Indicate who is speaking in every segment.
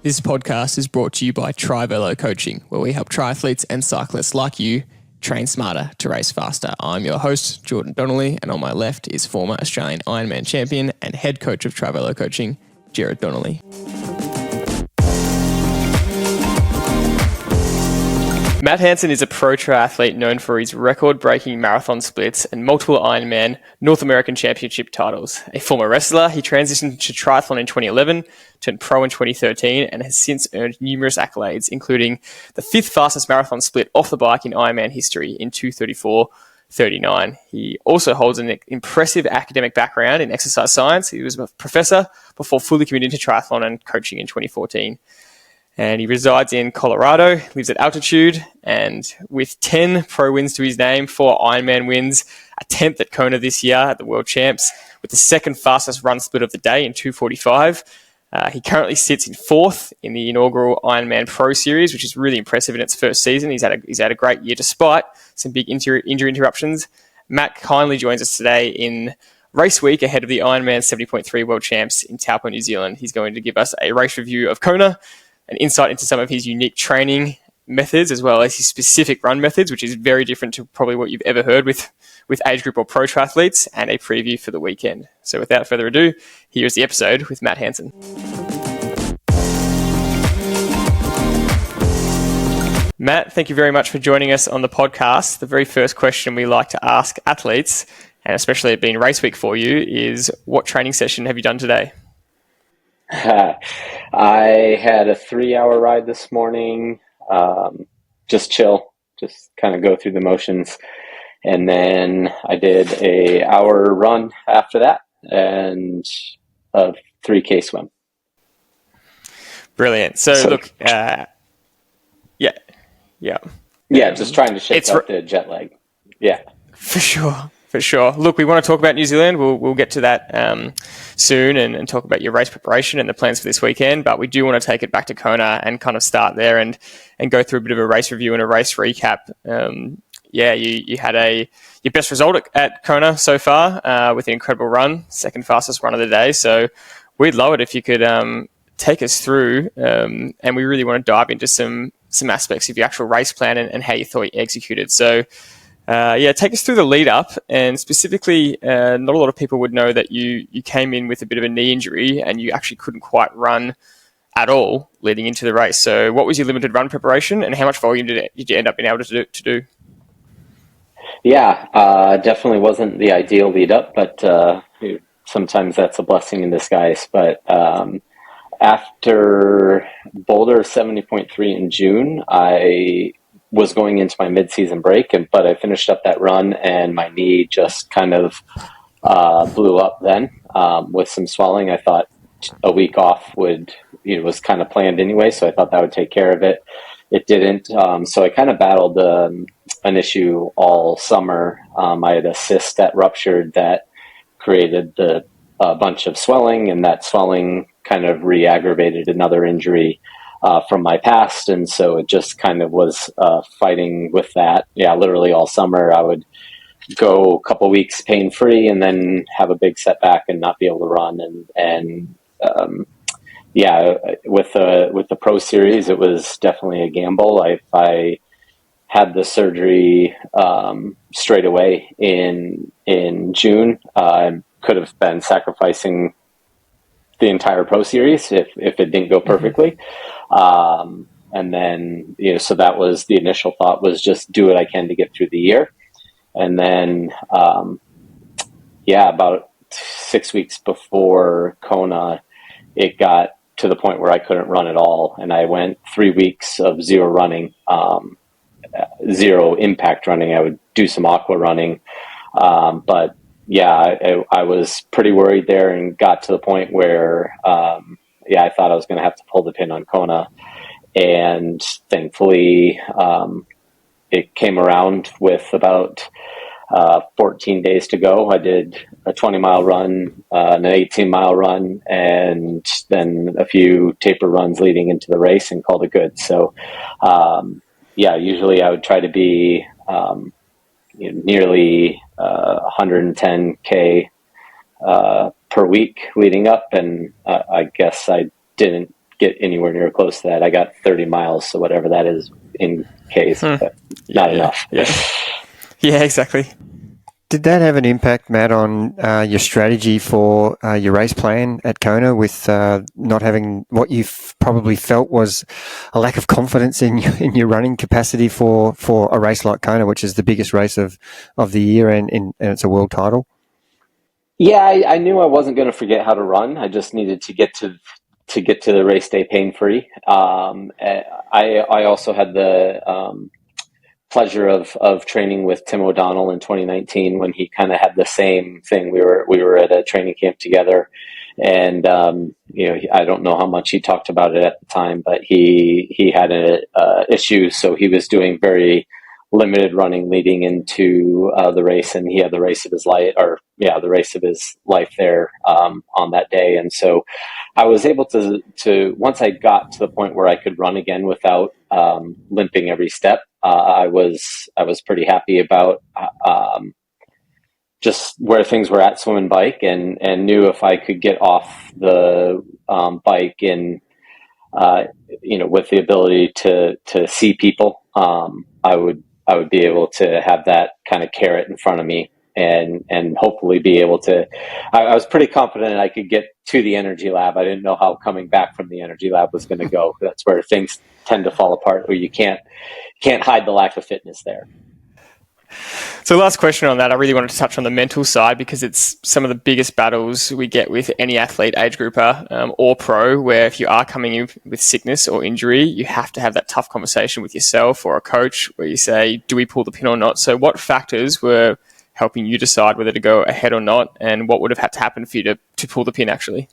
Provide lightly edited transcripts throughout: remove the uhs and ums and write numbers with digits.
Speaker 1: This podcast is brought to you by Tri-Velo Coaching, where we help triathletes and cyclists like you train smarter to race faster. I'm your host, Jordan Donnelly, and on my left is former Australian Ironman Champion and head coach of Tri-Velo Coaching, Gerard Donnelly. Matt Hanson is a pro triathlete known for his record-breaking marathon splits and multiple Ironman North American Championship titles. A former wrestler, he transitioned to triathlon in 2011, turned pro in 2013, and has since earned numerous accolades, including the fifth fastest marathon split off the bike in Ironman history in 2:34:39. He also holds an impressive academic background in exercise science. He was a professor before fully committing to triathlon and coaching in 2014. And he resides in Colorado, lives at altitude, and with 10 pro wins to his name, 4 Ironman wins, a 10th at Kona this year at the World Champs, with the second fastest run split of the day in 2:45. He currently sits in 4th in the inaugural Ironman Pro Series, which is really impressive in its first season. He's had a great year despite some big injury interruptions. Matt kindly joins us today in race week ahead of the Ironman 70.3 World Champs in Taupo, New Zealand. He's going to give us a race review of Kona, an insight into some of his unique training methods, as well as his specific run methods, which is very different to probably what you've ever heard with age group or pro triathletes, and a preview for the weekend. So without further ado, here's the episode with Matt Hanson. Matt, thank you very much for joining us on the podcast. The very first question we like to ask athletes, and especially it being race week for you, is what training session have you done today?
Speaker 2: I had a 3-hour ride this morning, just chill, just kind of go through the motions. And then I did a hour run after that and a 3K swim.
Speaker 1: Brilliant. So look, yeah.
Speaker 2: Just trying to shake up the jet lag. Yeah.
Speaker 1: For sure. Look, we want to talk about New Zealand. We'll get to that soon and talk about your race preparation and the plans for this weekend. But we do want to take it back to Kona and kind of start there and go through a bit of a race review and a race recap. You had your best result at Kona so far with an incredible run, second fastest run of the day. So we'd love it if you could take us through, and we really want to dive into some aspects of your actual race plan and how you thought you executed. So. Take us through the lead up, and specifically, not a lot of people would know that you came in with a bit of a knee injury and you actually couldn't quite run at all leading into the race. So what was your limited run preparation and how much volume did you end up being able to do?
Speaker 2: Yeah, definitely wasn't the ideal lead up, but sometimes that's a blessing in disguise. But after Boulder 70.3 in June, I was going into my mid-season break, but I finished up that run and my knee just kind of blew up then with some swelling. I thought a week off was kind of planned anyway, so I thought that would take care of it. It didn't. So I kind of battled an issue all summer. I had a cyst that ruptured that created a bunch of swelling, and that swelling kind of re-aggravated another injury from my past, and so it just kind of was fighting with that. Yeah, literally all summer I would go a couple weeks pain-free and then have a big setback and not be able to run. With the Pro Series, it was definitely a gamble. I had the surgery straight away in June. I could have been sacrificing the entire Pro Series if it didn't go perfectly. And then, so that was the initial thought, was just do what I can to get through the year. And then, about 6 weeks before Kona, it got to the point where I couldn't run at all. And I went 3 weeks of zero running, zero impact running. I would do some aqua running. But yeah, I was pretty worried there and got to the point where, I thought I was going to have to pull the pin on Kona. And thankfully, it came around with about 14 days to go. I did a 20-mile run, an 18-mile run, and then a few taper runs leading into the race and called it good. So, usually I would try to be nearly 110K per week leading up, and I guess I didn't get anywhere near close to that. I got 30 miles, so whatever that is in Ks, but not enough.
Speaker 1: Yeah, exactly.
Speaker 3: Did that have an impact, Matt, on your strategy for your race plan at Kona with not having what you probably felt was a lack of confidence in your running capacity for a race like Kona, which is the biggest race of the year and it's a world title?
Speaker 2: Yeah, I knew I wasn't going to forget how to run. I just needed to get to the race day pain free. I also had the pleasure of training with Tim O'Donnell in 2019 when he kind of had the same thing. We were at a training camp together, and I don't know how much he talked about it at the time, but he had an issue, so he was doing very limited running leading into the race, and he had the race of his life, the race of his life there on that day. And so I was able to once I got to the point where I could run again without limping every step, I was pretty happy about just where things were at swim and bike, and knew if I could get off the bike and with the ability to see people, I would be able to have that kind of carrot in front of me and hopefully be able to. I was pretty confident I could get to the energy lab. I didn't know how coming back from the energy lab was going to go. That's where things tend to fall apart, where you can't hide the lack of fitness there.
Speaker 1: So last question on that, I really wanted to touch on the mental side, because it's some of the biggest battles we get with any athlete, age grouper or pro, where if you are coming in with sickness or injury, you have to have that tough conversation with yourself or a coach where you say, do we pull the pin or not? So what factors were helping you decide whether to go ahead or not, and what would have had to happen for you to pull the pin actually?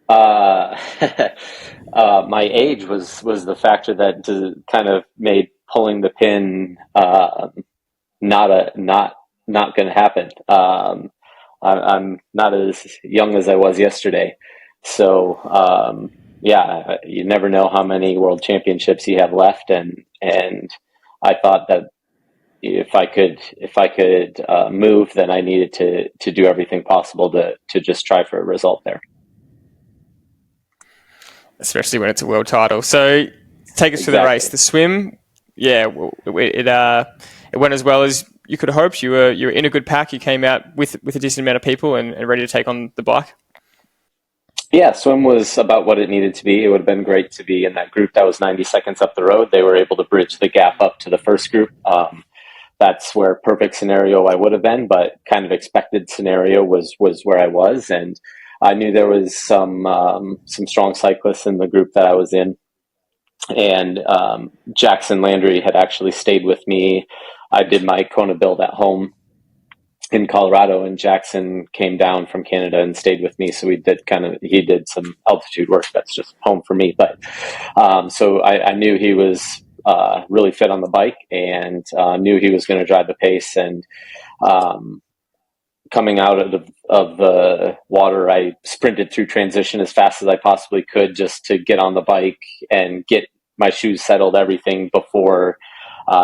Speaker 2: My age was the factor that kind of made pulling the pin not going to happen. I'm not as young as I was yesterday, so you never know how many world championships you have left, and I thought that if I could move, then I needed to do everything possible to just try for a result there.
Speaker 1: Especially when it's a world title. So take us through the race. The swim, it went as well as you could have hoped. You were in a good pack. You came out with a decent amount of people and ready to take on the bike.
Speaker 2: Yeah, swim was about what it needed to be. It would have been great to be in that group that was 90 seconds up the road. They were able to bridge the gap up to the first group. That's where perfect scenario I would have been, but kind of expected scenario was where I was. And I knew there was some strong cyclists in the group that I was in. And Jackson Landry had actually stayed with me. I did my Kona build at home in Colorado, and Jackson came down from Canada and stayed with me. So he did some altitude work that's just home for me. But so I knew he was really fit on the bike, and knew he was going to drive the pace. And coming out of the water, I sprinted through transition as fast as I possibly could, just to get on the bike and get my shoes settled, everything before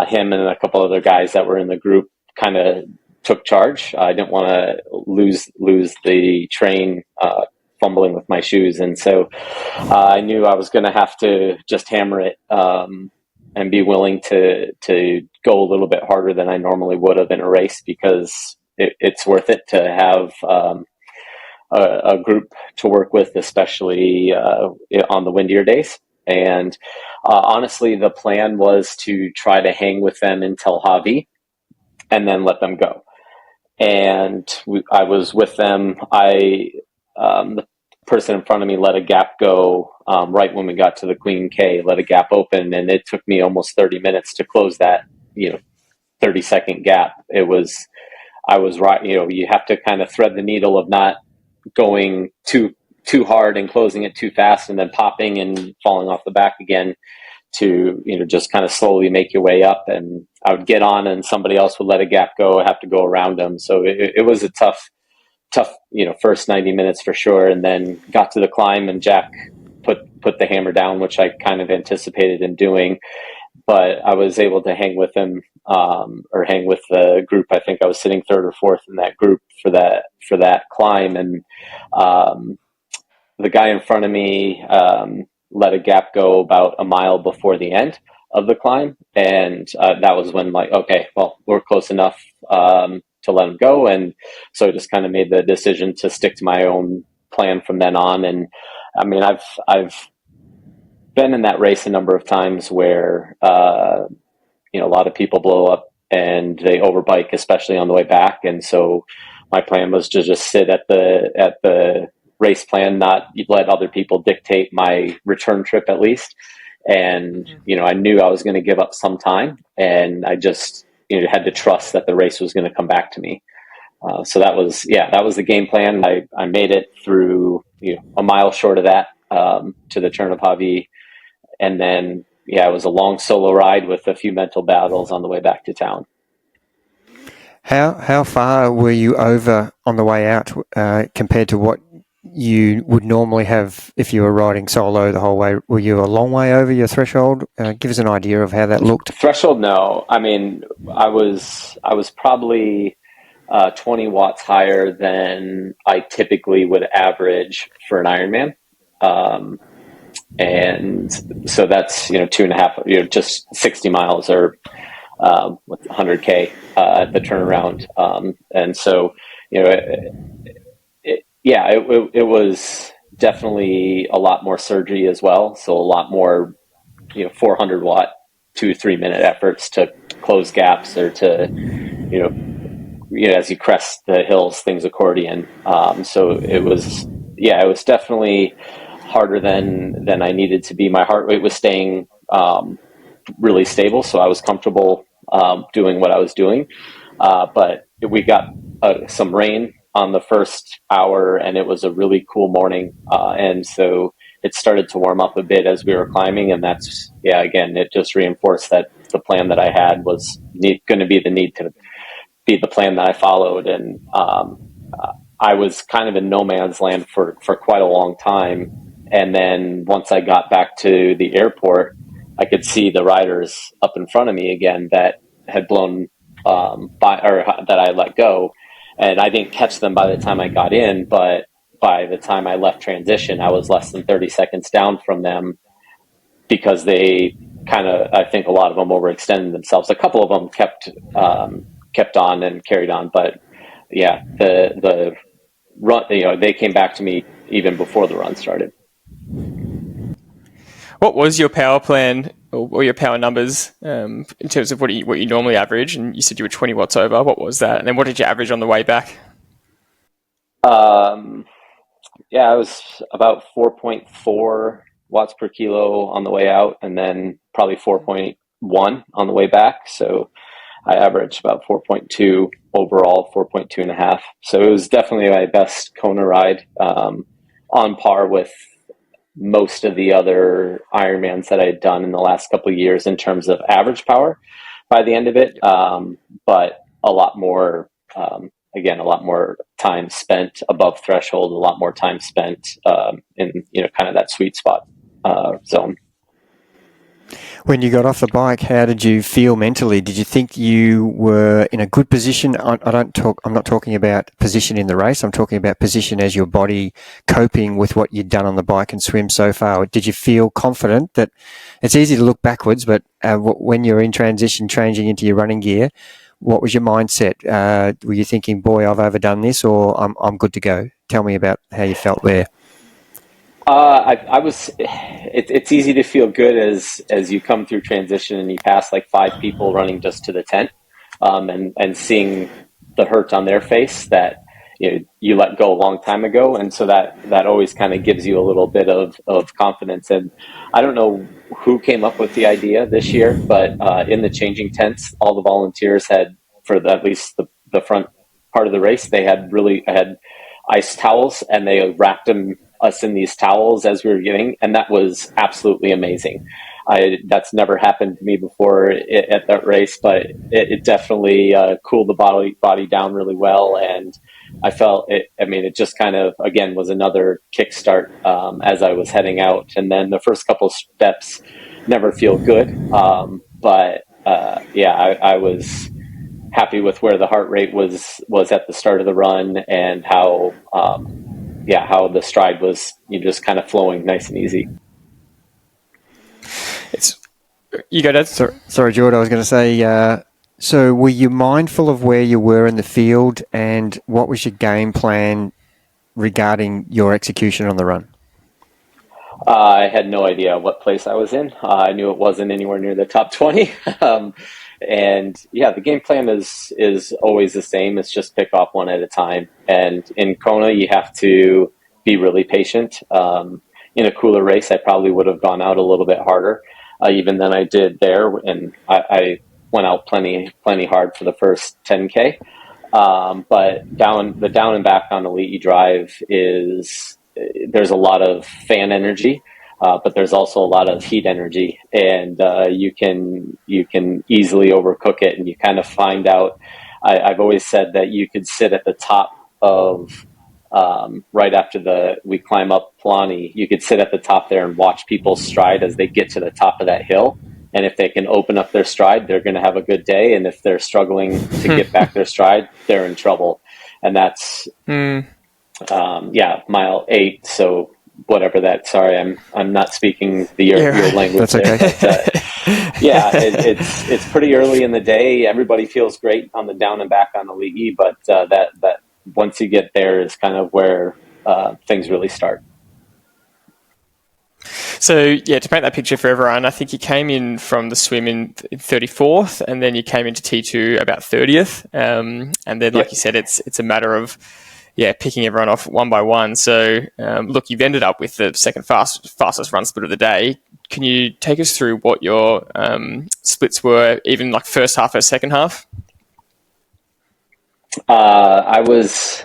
Speaker 2: him and a couple other guys that were in the group kind of took charge. I didn't want to lose the train fumbling with my shoes. And so I knew I was going to have to just hammer it and be willing to go a little bit harder than I normally would have in a race, because it's worth it to have a group to work with, especially on the windier days. And honestly, the plan was to try to hang with them until Javi and then let them go. And I was with them. The person in front of me let a gap go right when we got to the Queen K, let a gap open, and it took me almost 30 minutes to close that 30-second gap. I was right. You have to kind of thread the needle of not going too hard and closing it too fast and then popping and falling off the back again, to just kind of slowly make your way up. And I would get on and somebody else would let a gap go. I have to go around them. So it was a tough first 90 minutes for sure. And then got to the climb, and Jack put the hammer down, which I kind of anticipated him doing. But I was able to hang with him, or hang with the group. I think I was sitting third or fourth in that group for that climb. And the guy in front of me let a gap go about a mile before the end of the climb, and that was when, like, okay, well, we're close enough to let him go, and so I just kind of made the decision to stick to my own plan from then on. And I mean, I've been in that race a number of times where a lot of people blow up and they overbike, especially on the way back, and so my plan was to just sit at the race plan, not let other people dictate my return trip at least. And, I knew I was going to give up some time, and I just, had to trust that the race was going to come back to me. So that was the game plan. I made it through, a mile short of that, to the turn of Javi. And then, it was a long solo ride with a few mental battles on the way back to town.
Speaker 3: How far were you over on the way out compared to what you would normally have if you were riding solo the whole way? Were you a long way over your threshold? Give us an idea of how that looked.
Speaker 2: Threshold, no. I mean, I was probably 20 watts higher than I typically would average for an Ironman. And so that's, 2.5, just 60 miles or with 100K at the turnaround. And so, it was definitely a lot more surgery as well. So a lot more, 400 watt, 2-3 minute efforts to close gaps or to, as you crest the hills, things accordion. So it was definitely harder than I needed to be. My heart rate was staying really stable, so I was comfortable doing what I was doing. But we got some rain on the first hour, and it was a really cool morning. And so it started to warm up a bit as we were climbing, and that's, again, it just reinforced that the plan that I had was going to be the need to be the plan that I followed. And I was kind of in no man's land for quite a long time. And then once I got back to the airport, I could see the riders up in front of me again that had blown by, or that I let go. And I didn't catch them by the time I got in, but by the time I left transition, I was less than 30 seconds down from them because they kind of, I think a lot of them overextended themselves. A couple of them kept on and carried on, but the run, they came back to me even before the run started.
Speaker 1: What was your power plan or your power numbers in terms of what you normally average? And you said you were 20 watts over. What was that? And then what did you average on the way back?
Speaker 2: I was about 4.4 watts per kilo on the way out, and then probably 4.1 on the way back. So I averaged about 4.2 overall, 4.2 and a half. So it was definitely my best Kona ride, on par with most of the other Ironmans that I had done in the last couple of years in terms of average power by the end of it. But a lot more, again, a lot more time spent above threshold, a lot more time spent in, kind of that sweet spot zone.
Speaker 3: When you got off the bike, how did you feel mentally? Did you think you were in a good position? I'm not talking about position in the race. I'm talking about position as your body coping with what you'd done on the bike and swim so far. Did you feel confident that it's easy to look backwards, but when you're in transition, changing into your running gear, what was your mindset? Were you thinking, boy, I've overdone this, or I'm good to go? Tell me about how you felt there.
Speaker 2: I was. It's easy to feel good as you come through transition and you pass like 5 people running just to the tent, and seeing the hurt on their face that you let go a long time ago, and so that always kind of gives you a little bit of confidence. And I don't know who came up with the idea this year, but in the changing tents, all the volunteers had, for at least the front part of the race, they had ice towels, and they wrapped us in these towels as we were getting, and that was absolutely amazing. That's never happened to me before at that race, but it definitely cooled the body down really well, and I felt it. I mean, it just kind of, again, was another kickstart as I was heading out. And then the first couple of steps never feel good, but I was happy with where the heart rate was at the start of the run, and how how the stride was, just kind of flowing nice and easy.
Speaker 1: You go, Dad.
Speaker 3: Sorry, Jordy, I was going to say, so were you mindful of where you were in the field, and what was your game plan regarding your execution on the run?
Speaker 2: I had no idea what place I was in. I knew it wasn't anywhere near the top 20. And the game plan is always the same. It's just pick off one at a time. And in Kona, you have to be really patient. In a cooler race, I probably would have gone out a little bit harder, even than I did there. And I went out plenty hard for the first 10K. But down and back on Elite Drive there's a lot of fan energy, but there's also a lot of heat energy, and you can easily overcook it. And you kind of find out. I've always said that you could sit at the top of right after we climb up Plani. You could sit at the top there and watch people stride as they get to the top of that hill. And if they can open up their stride, they're going to have a good day. And if they're struggling to get back their stride, they're in trouble. And that's mile 8. So whatever that. Sorry, I'm not speaking your language.
Speaker 3: That's okay.
Speaker 2: There, but, it's pretty early in the day. Everybody feels great on the down and back on the Elite, but that once you get there is kind of where things really start.
Speaker 1: So, to paint that picture for everyone, I think you came in from the swim in 34th, and then you came into T2 about 30th. And then, like you said, it's a matter of, picking everyone off one by one. So, look, you've ended up with the second fastest run split of the day. Can you take us through what your splits were, even like first half or second half?
Speaker 2: I was...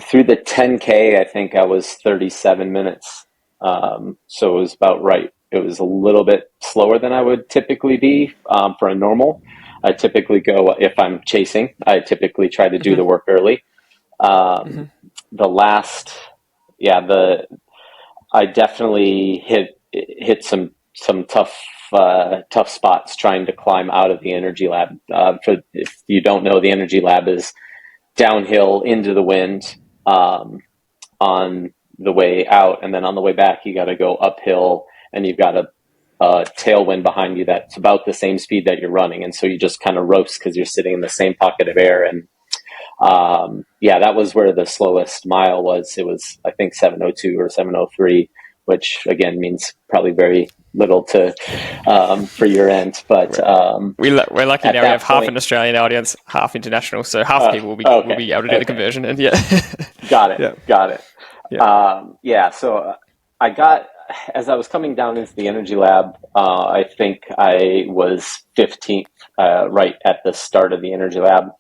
Speaker 2: Through the 10K, I think I was 37 minutes. So it was about right. It was a little bit slower than I would typically be for a normal. I typically go, if I'm chasing, I typically try to do the work early. The last, I definitely hit some tough spots trying to climb out of the energy lab. If you don't know, the energy lab is downhill into the wind on the way out, and then on the way back you got to go uphill, and you've got a tailwind behind you that's about the same speed that you're running, and so you just kind of roast because you're sitting in the same pocket of air. And that was where the slowest mile was. It was, I think, 7:02 or 7:03, which again means probably very little to for your end, but
Speaker 1: we're lucky now. We have half an Australian audience, half international, so half people will be able to do the conversion. And
Speaker 2: got it. So I got, as I was coming down into the energy lab, I think I was 15th right at the start of the energy lab,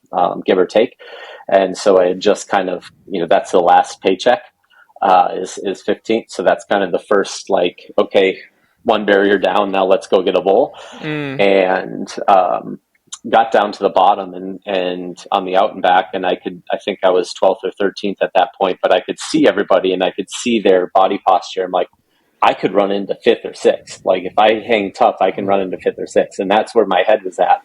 Speaker 2: give or take, and so I had just kind of, that's the last paycheck is 15th, so that's kind of the first, like, okay, one barrier down, now let's go get a bowl. And got down to the bottom and on the out and back, and I think I was 12th or 13th at that point, but I could see everybody and I could see their body posture. I'm like, I could run into 5th or 6th. Like, if I hang tough, I can run into 5th or 6th. And that's where my head was at.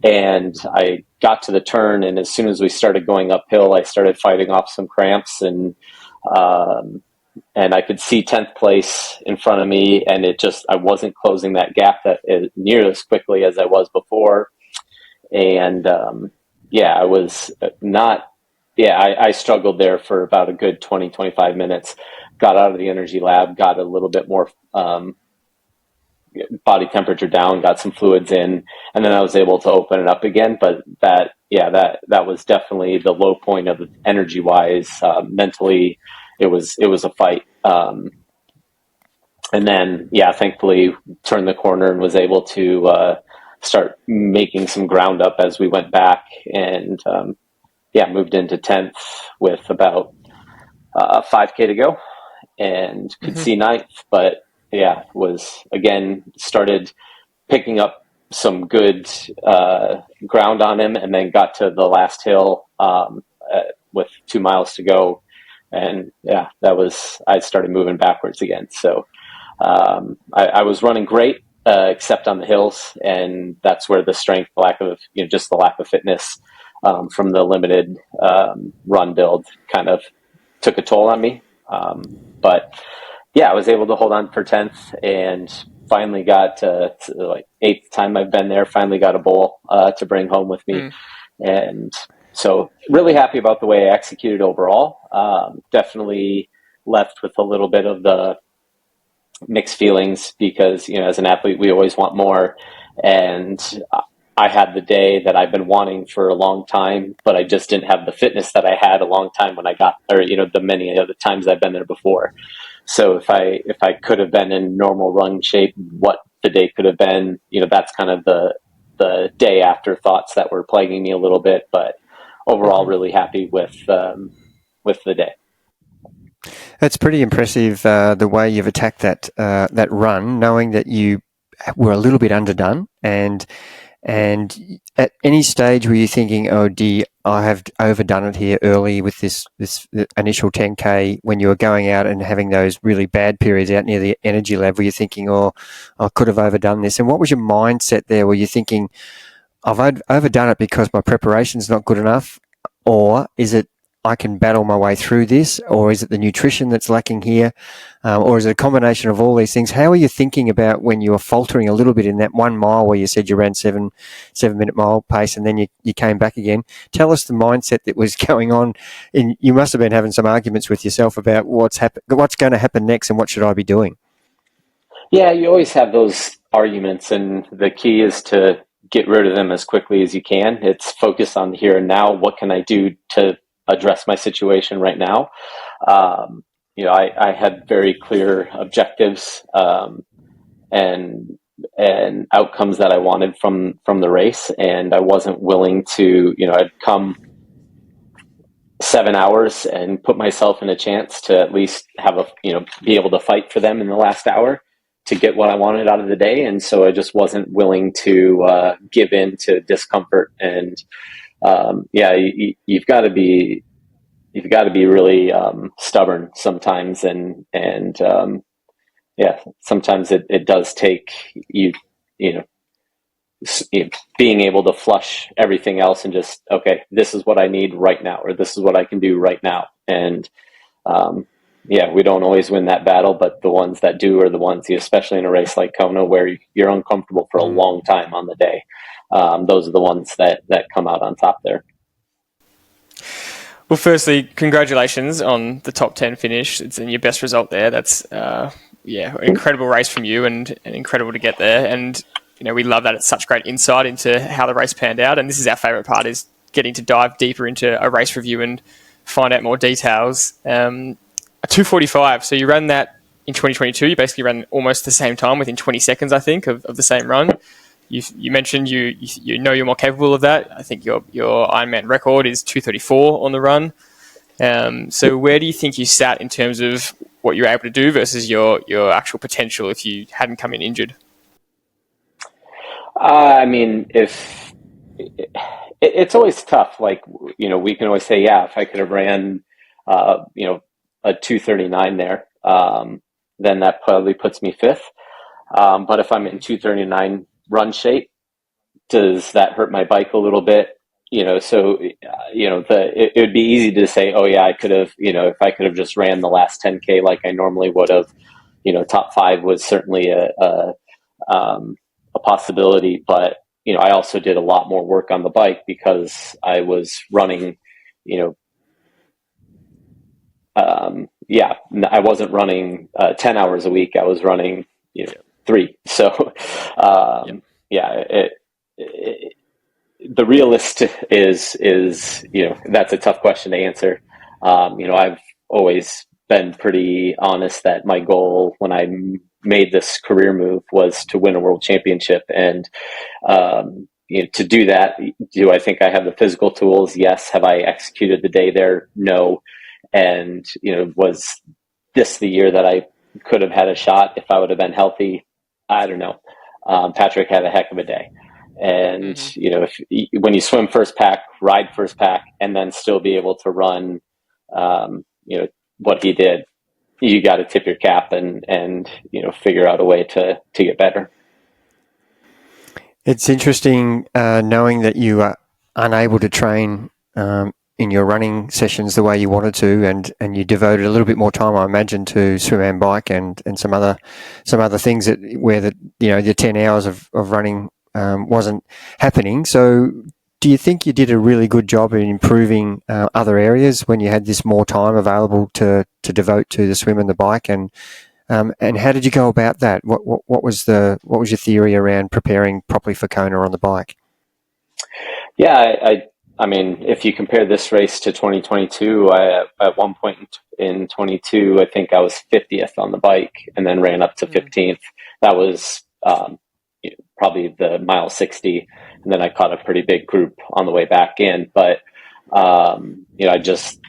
Speaker 2: And I got to the turn, and as soon as we started going uphill, I started fighting off some cramps, and I could see 10th place in front of me, and I wasn't closing that gap near as quickly as I was before. And I was not, I struggled there for about a good 20, 25 minutes, got out of the energy lab, got a little bit more body temperature down, got some fluids in, and then I was able to open it up again. But that was definitely the low point of energy wise. Mentally, it was a fight. And then, thankfully turned the corner and was able to start making some ground up as we went back, and moved into 10th with about 5K to go, and could see 9th, but started picking up some good ground on him, and then got to the last hill with 2 miles to go, and I started moving backwards again. So I was running great, except on the hills, and that's where the strength, the lack of fitness from the limited run build kind of took a toll on me. But yeah, I was able to hold on for 10th and finally got to like 8th time I've been there, finally got a bowl to bring home with me. And so really happy about the way I executed overall. Definitely left with a little bit of the mixed feelings because, as an athlete, we always want more. And I had the day that I've been wanting for a long time, but I just didn't have the fitness that I had a long time when I got, or, the many other times I've been there before. So if I could have been in normal run shape, what the day could have been, that's kind of the day after thoughts that were plaguing me a little bit, but overall really happy with the day.
Speaker 3: It's pretty impressive the way you've attacked that run, knowing that you were a little bit underdone, and at any stage were you thinking, "Oh, dear, I have overdone it here early with this initial 10K," when you were going out and having those really bad periods out near the energy level? Were you thinking, "Oh, I could have overdone this"? And what was your mindset there? Were you thinking, "I've overdone it because my preparation's not good enough," or is it, I can battle my way through this, or is it the nutrition that's lacking here, or is it a combination of all these things? How are you thinking about when you were faltering a little bit in that 1 mile where you said you ran 7-minute mile pace and then you came back again? Tell us the mindset that was going on. You must have been having some arguments with yourself about what's going to happen next and what should I be doing?
Speaker 2: Yeah, you always have those arguments, and the key is to get rid of them as quickly as you can. It's focus on the here and now. What can I do to address my situation right now? I had very clear objectives and outcomes that I wanted from the race, and I wasn't willing to, I'd come 7 hours and put myself in a chance to at least have be able to fight for them in the last hour to get what I wanted out of the day. And so I just wasn't willing to give in to discomfort. And you've got to be really stubborn sometimes, and sometimes it does take being able to flush everything else and just, okay, this is what I need right now, or this is what I can do right now. And we don't always win that battle, but the ones that do are the ones, especially in a race like Kona where you're uncomfortable for a long time on the day. Those are the ones that come out on top there.
Speaker 1: Well, firstly, congratulations on the top 10 finish. It's in your best result there. That's an incredible race from you, and incredible to get there. And we love that. It's such great insight into how the race panned out. And this is our favourite part, is getting to dive deeper into a race review and find out more details. A 2:45. So you ran that in 2022. You basically ran almost the same time, within 20 seconds, I think, of the same run. You mentioned you you're more capable of that. I think your Ironman record is 2:34 on the run. So where do you think you sat in terms of what you're able to do versus your actual potential if you hadn't come in injured?
Speaker 2: If it's always tough. Like, we can always say, if I could have ran, a 2:39 there, then that probably puts me 5th. But if I'm in 2:39 run shape, does that hurt my bike a little bit? So it would be easy to say, oh yeah, I could have, if I could have just ran the last 10K like I normally would have, top 5 was certainly a possibility. But I also did a lot more work on the bike because I was running, I wasn't running 10 hours a week. I was running 3. So the realist is that's a tough question to answer. I've always been pretty honest that my goal when I made this career move was to win a world championship. And to do that, do I think I have the physical tools? Yes. Have I executed the day there? No. And was this the year that I could have had a shot if I would have been healthy? I don't know. Patrick had a heck of a day. And, when you swim first pack, ride first pack, and then still be able to run, what he did, you got to tip your cap and figure out a way to get better.
Speaker 3: It's interesting knowing that you unable to train in your running sessions the way you wanted to, and you devoted a little bit more time, I imagine, to swim and bike and some other things where the 10 hours of running wasn't happening. So do you think you did a really good job in improving other areas when you had this more time available to devote to the swim and the bike? And how did you go about that? What was your theory around preparing properly for Kona on the bike?
Speaker 2: Yeah, I mean, if you compare this race to 2022, at one point in 22, I think I was 50th on the bike and then ran up to 15th. That was probably the mile 60. And then I caught a pretty big group on the way back in. But, I just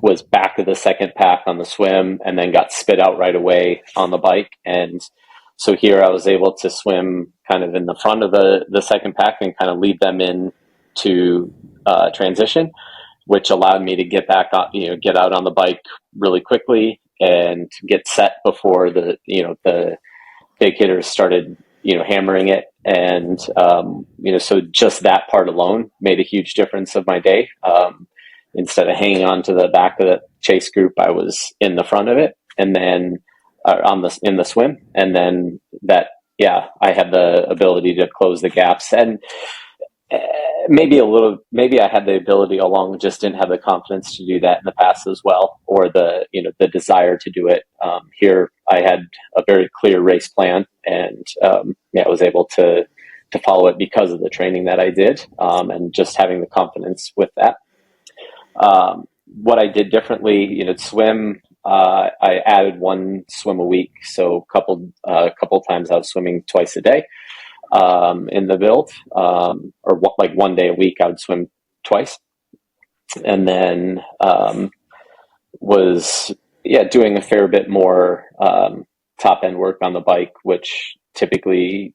Speaker 2: was back of the second pack on the swim and then got spit out right away on the bike. And so here I was able to swim kind of in the front of the second pack and kind of lead them in to transition, which allowed me to get back on, get out on the bike really quickly and get set before the big hitters started, hammering it. And, so just that part alone made a huge difference of my day. Instead of hanging on to the back of the chase group, I was in the front of it and then in the swim. And then I had the ability to close the gaps, and maybe I had the ability along, just didn't have the confidence to do that in the past as well, or the desire to do it. Here I had a very clear race plan, and I was able to follow it because of the training that I did, and just having the confidence with that. What I did differently, swim, I added one swim a week. So a couple times I was swimming twice a day, in the build, like 1 day a week I would swim twice. And then, was doing a fair bit more, top end work on the bike, which typically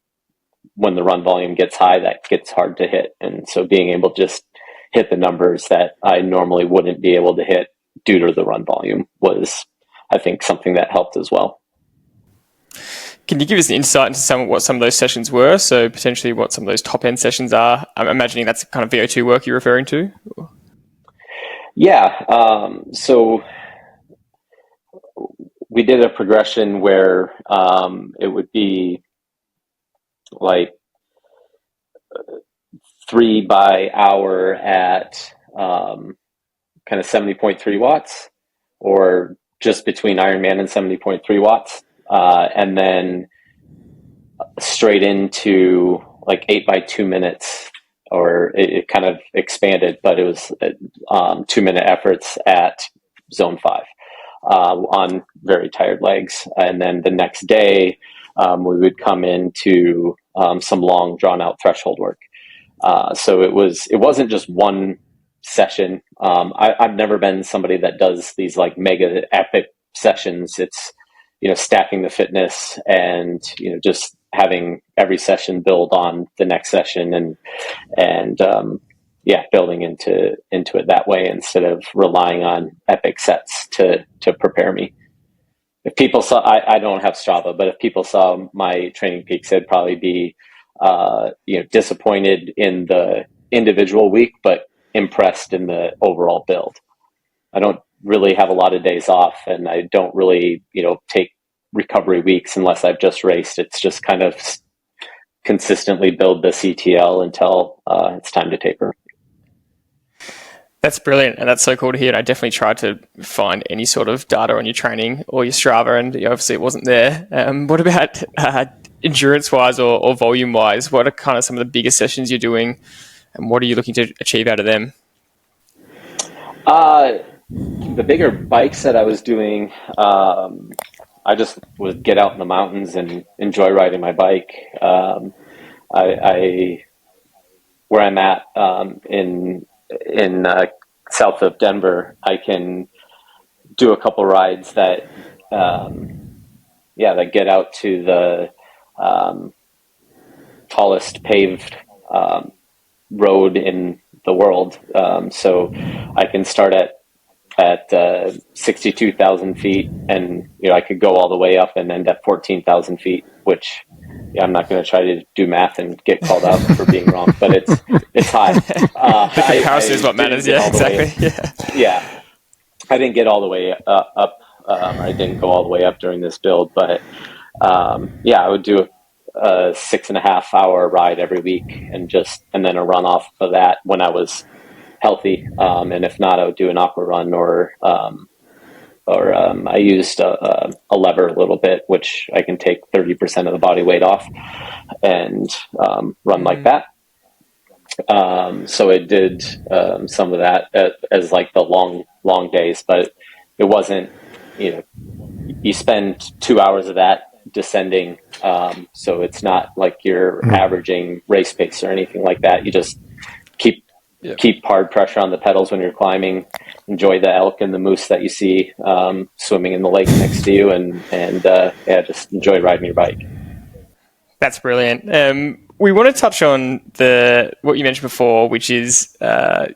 Speaker 2: when the run volume gets high, that gets hard to hit. And so being able to just hit the numbers that I normally wouldn't be able to hit due to the run volume was, I think, something that helped as well.
Speaker 1: Can you give us an insight into what some of those sessions were? So potentially what some of those top end sessions are? I'm imagining that's the kind of VO2 work you're referring to.
Speaker 2: Yeah. So we did a progression where it would be like 3 by hour at kind of 70.3 watts, or just between Ironman and 70.3 watts. And then straight into like 8 by 2 minutes, or it kind of expanded, but it was 2-minute efforts at zone 5 on very tired legs. And then the next day, we would come into some long drawn out threshold work. So it wasn't just one session. I've never been somebody that does these like mega epic sessions. It's, stacking the fitness and, just having every session build on the next session and building into it that way instead of relying on epic sets to prepare me. If people saw, I don't have Strava, but if people saw my training peaks, they'd probably be, disappointed in the individual week, but impressed in the overall build. I don't really have a lot of days off, and I don't really, take recovery weeks unless I've just raced. It's just kind of consistently build the CTL until it's time to taper.
Speaker 1: That's brilliant, and that's so cool to hear. And I definitely tried to find any sort of data on your training or your Strava, and obviously it wasn't there. What about endurance-wise or volume-wise? What are kind of some of the biggest sessions you're doing, and what are you looking to achieve out of them?
Speaker 2: The bigger bikes that I was doing, I just would get out in the mountains and enjoy riding my bike. Where I'm at in south of Denver, I can do a couple rides that that get out to the tallest paved road in the world. So I can start at 62,000 feet, and I could go all the way up and end at 14,000 feet, which I'm not going to try to do math and get called out for being wrong, but it's high.
Speaker 1: The comparison is what matters. Yeah, exactly.
Speaker 2: Yeah. I didn't get all the way up. I didn't go all the way up during this build, but I would do a 6.5 hour ride every week and then a run off of that when I was healthy. And if not, I would do an aqua run or I used a lever a little bit, which I can take 30% of the body weight off and run like that. So I did some of that as like the long days, but it wasn't, you spend 2 hours of that descending. So it's not like you're averaging race pace or anything like that. You just keep hard pressure on the pedals when you're climbing, enjoy the elk and the moose that you see swimming in the lake next to you, and just enjoy riding your bike.
Speaker 1: That's brilliant. We want to touch on what you mentioned before, which is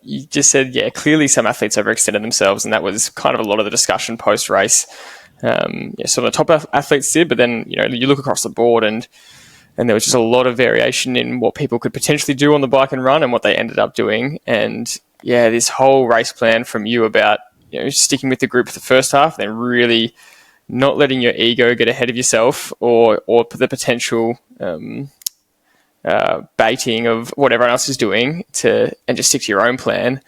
Speaker 1: you just said, clearly some athletes overextended themselves, and that was kind of a lot of the discussion post-race. Some of the top athletes did, but then you look across the board and there was just a lot of variation in what people could potentially do on the bike and run and what they ended up doing. And this whole race plan from you about sticking with the group for the first half, then really not letting your ego get ahead of yourself or the potential baiting of what everyone else is doing and just stick to your own plan.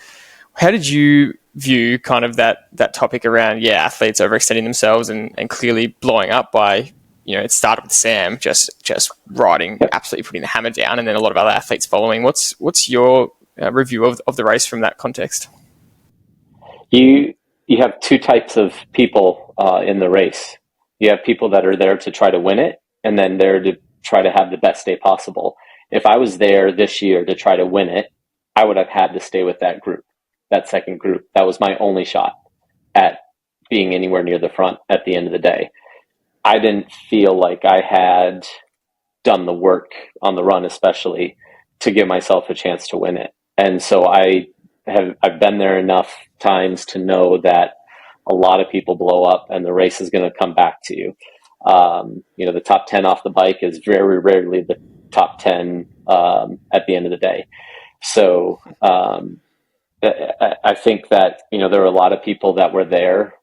Speaker 1: How did you view kind of that topic around athletes overextending themselves and clearly blowing up by it started with Sam just riding, absolutely putting the hammer down, and then a lot of other athletes following. What's your review of the race from that context?
Speaker 2: You have two types of people in the race. You have people that are there to try to win it, and then there to try to have the best day possible. If I was there this year to try to win it, I would have had to stay with that group, that second group. That was my only shot at being anywhere near the front at the end of the day. I didn't feel like I had done the work on the run, especially to give myself a chance to win it. And so I've been there enough times to know that a lot of people blow up and the race is going to come back to you. The top 10 off the bike is very rarely the top 10 at the end of the day. So I think that, there were a lot of people that were there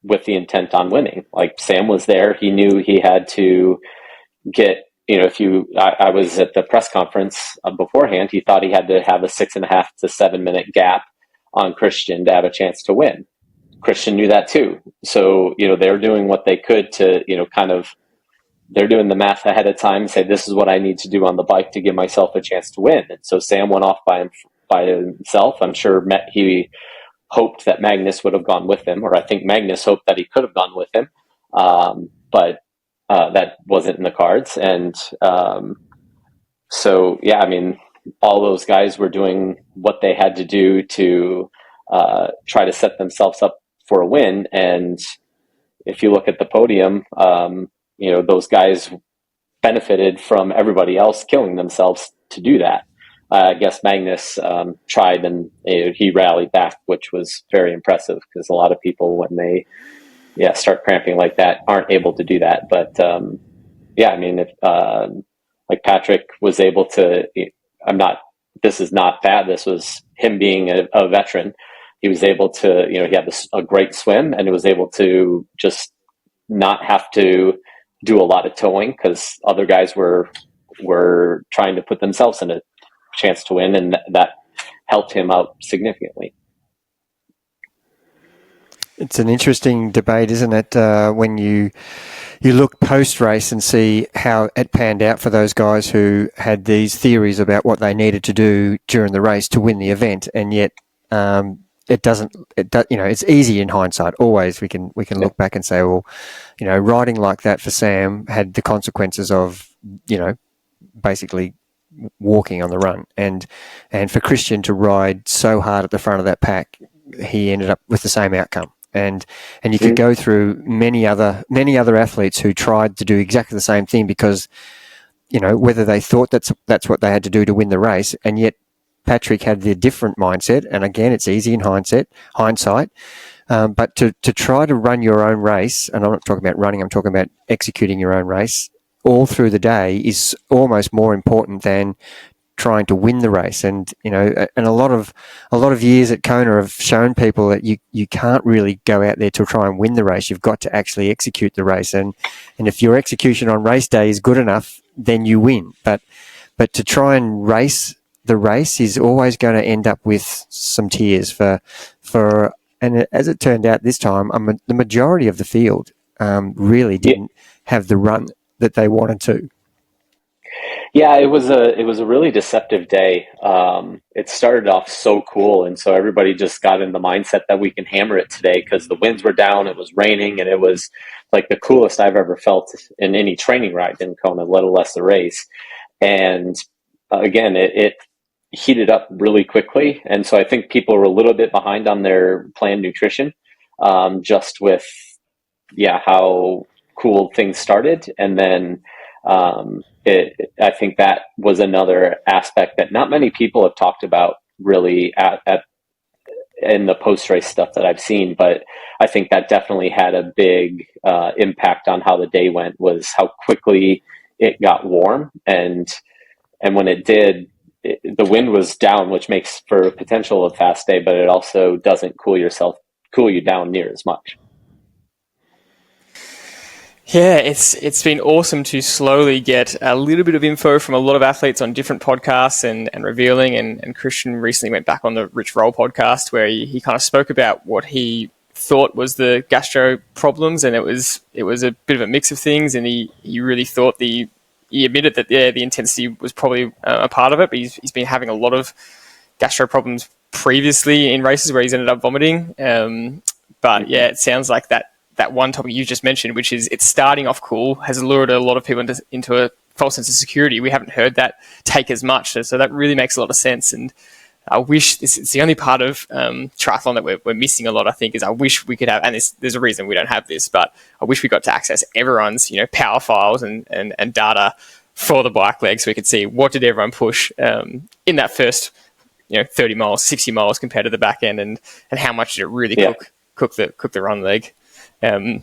Speaker 2: with the intent on winning. Like Sam was there. He knew he had to get, I was at the press conference beforehand, he thought he had to have a 6.5 to 7 minute gap on Christian to have a chance to win. Christian knew that too. So, they're doing what they could to, they're doing the math ahead of time and say, this is what I need to do on the bike to give myself a chance to win. And so Sam went off by himself. I'm sure he hoped that Magnus would have gone with him, or I think Magnus hoped that he could have gone with him. But that wasn't in the cards. And all those guys were doing what they had to do to try to set themselves up for a win. And if you look at the podium, those guys benefited from everybody else killing themselves to do that. I guess Magnus tried and he rallied back, which was very impressive because a lot of people, when they start cramping like that, aren't able to do that. But like Patrick was able to, this is not bad. This was him being a veteran. He was able to, he had a great swim and he was able to just not have to do a lot of towing because other guys were trying to put themselves in a chance to win, and that helped him out significantly.
Speaker 3: It's an interesting debate, isn't it? When you look post-race and see how it panned out for those guys who had these theories about what they needed to do during the race to win the event, and yet it's easy in hindsight. Always we can look back and say, well, riding like that for Sam had the consequences of, basically walking on the run, and for Christian to ride so hard at the front of that pack, he ended up with the same outcome. And you could go through many other athletes who tried to do exactly the same thing because, whether they thought that's what they had to do to win the race, and yet Patrick had the different mindset. And again, it's easy in hindsight. But to try to run your own race, and I'm not talking about running, I'm talking about executing your own race, all through the day is almost more important than trying to win the race. And and a lot of years at Kona have shown people that you can't really go out there to try and win the race. You've got to actually execute the race, and if your execution on race day is good enough, then you win. But to try and race the race is always going to end up with some tears for and as it turned out this time, the majority of the field really didn't have the run that they wanted to.
Speaker 2: Yeah, it was a really deceptive day. It started off so cool, and so everybody just got in the mindset that we can hammer it today because the winds were down, it was raining, and it was like the coolest I've ever felt in any training ride in Kona, let alone the race. And again, it heated up really quickly, and so I think people were a little bit behind on their planned nutrition, just with how cool things started, and then. I think that was another aspect that not many people have talked about really in the post-race stuff that I've seen, but I think that definitely had a big impact on how the day went, was how quickly it got warm, and when it did, the wind was down, which makes for a potential of fast day, but it also doesn't cool you down near as much.
Speaker 1: Yeah, it's been awesome to slowly get a little bit of info from a lot of athletes on different podcasts and revealing. And Christian recently went back on the Rich Roll podcast where he kind of spoke about what he thought was the gastro problems, and it was a bit of a mix of things. And he really thought he admitted that the intensity was probably a part of it, but he's been having a lot of gastro problems previously in races where he's ended up vomiting. But yeah, it sounds like that one topic you just mentioned, which is it's starting off cool, has lured a lot of people into a false sense of security. We haven't heard that take as much. So that really makes a lot of sense. And I wish it's the only part of triathlon that we're missing a lot, I think, is I wish we could have, and there's a reason we don't have this, but I wish we got to access everyone's, power files and data for the bike leg so we could see what did everyone push in that first, 30 miles, 60 miles compared to the back end, and how much did it really cook the run leg. And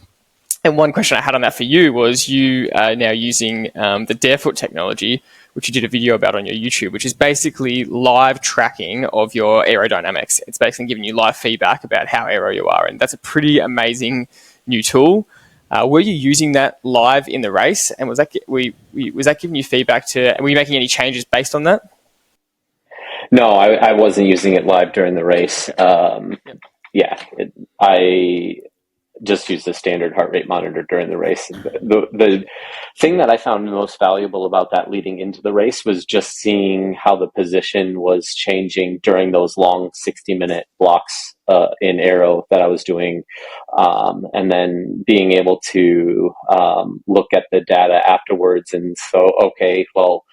Speaker 1: one question I had on that for you was you are now using the Darefoot technology, which you did a video about on your YouTube, which is basically live tracking of your aerodynamics. It's basically giving you live feedback about how aero you are, and that's a pretty amazing new tool. Were you using that live in the race, and was that giving you feedback and were you making any changes based on that?
Speaker 2: No, I wasn't using it live during the race. I just used the standard heart rate monitor during the race. The thing that I found most valuable about that leading into the race was just seeing how the position was changing during those long 60-minute blocks in aero that I was doing, and then being able to look at the data afterwards and so, okay, well,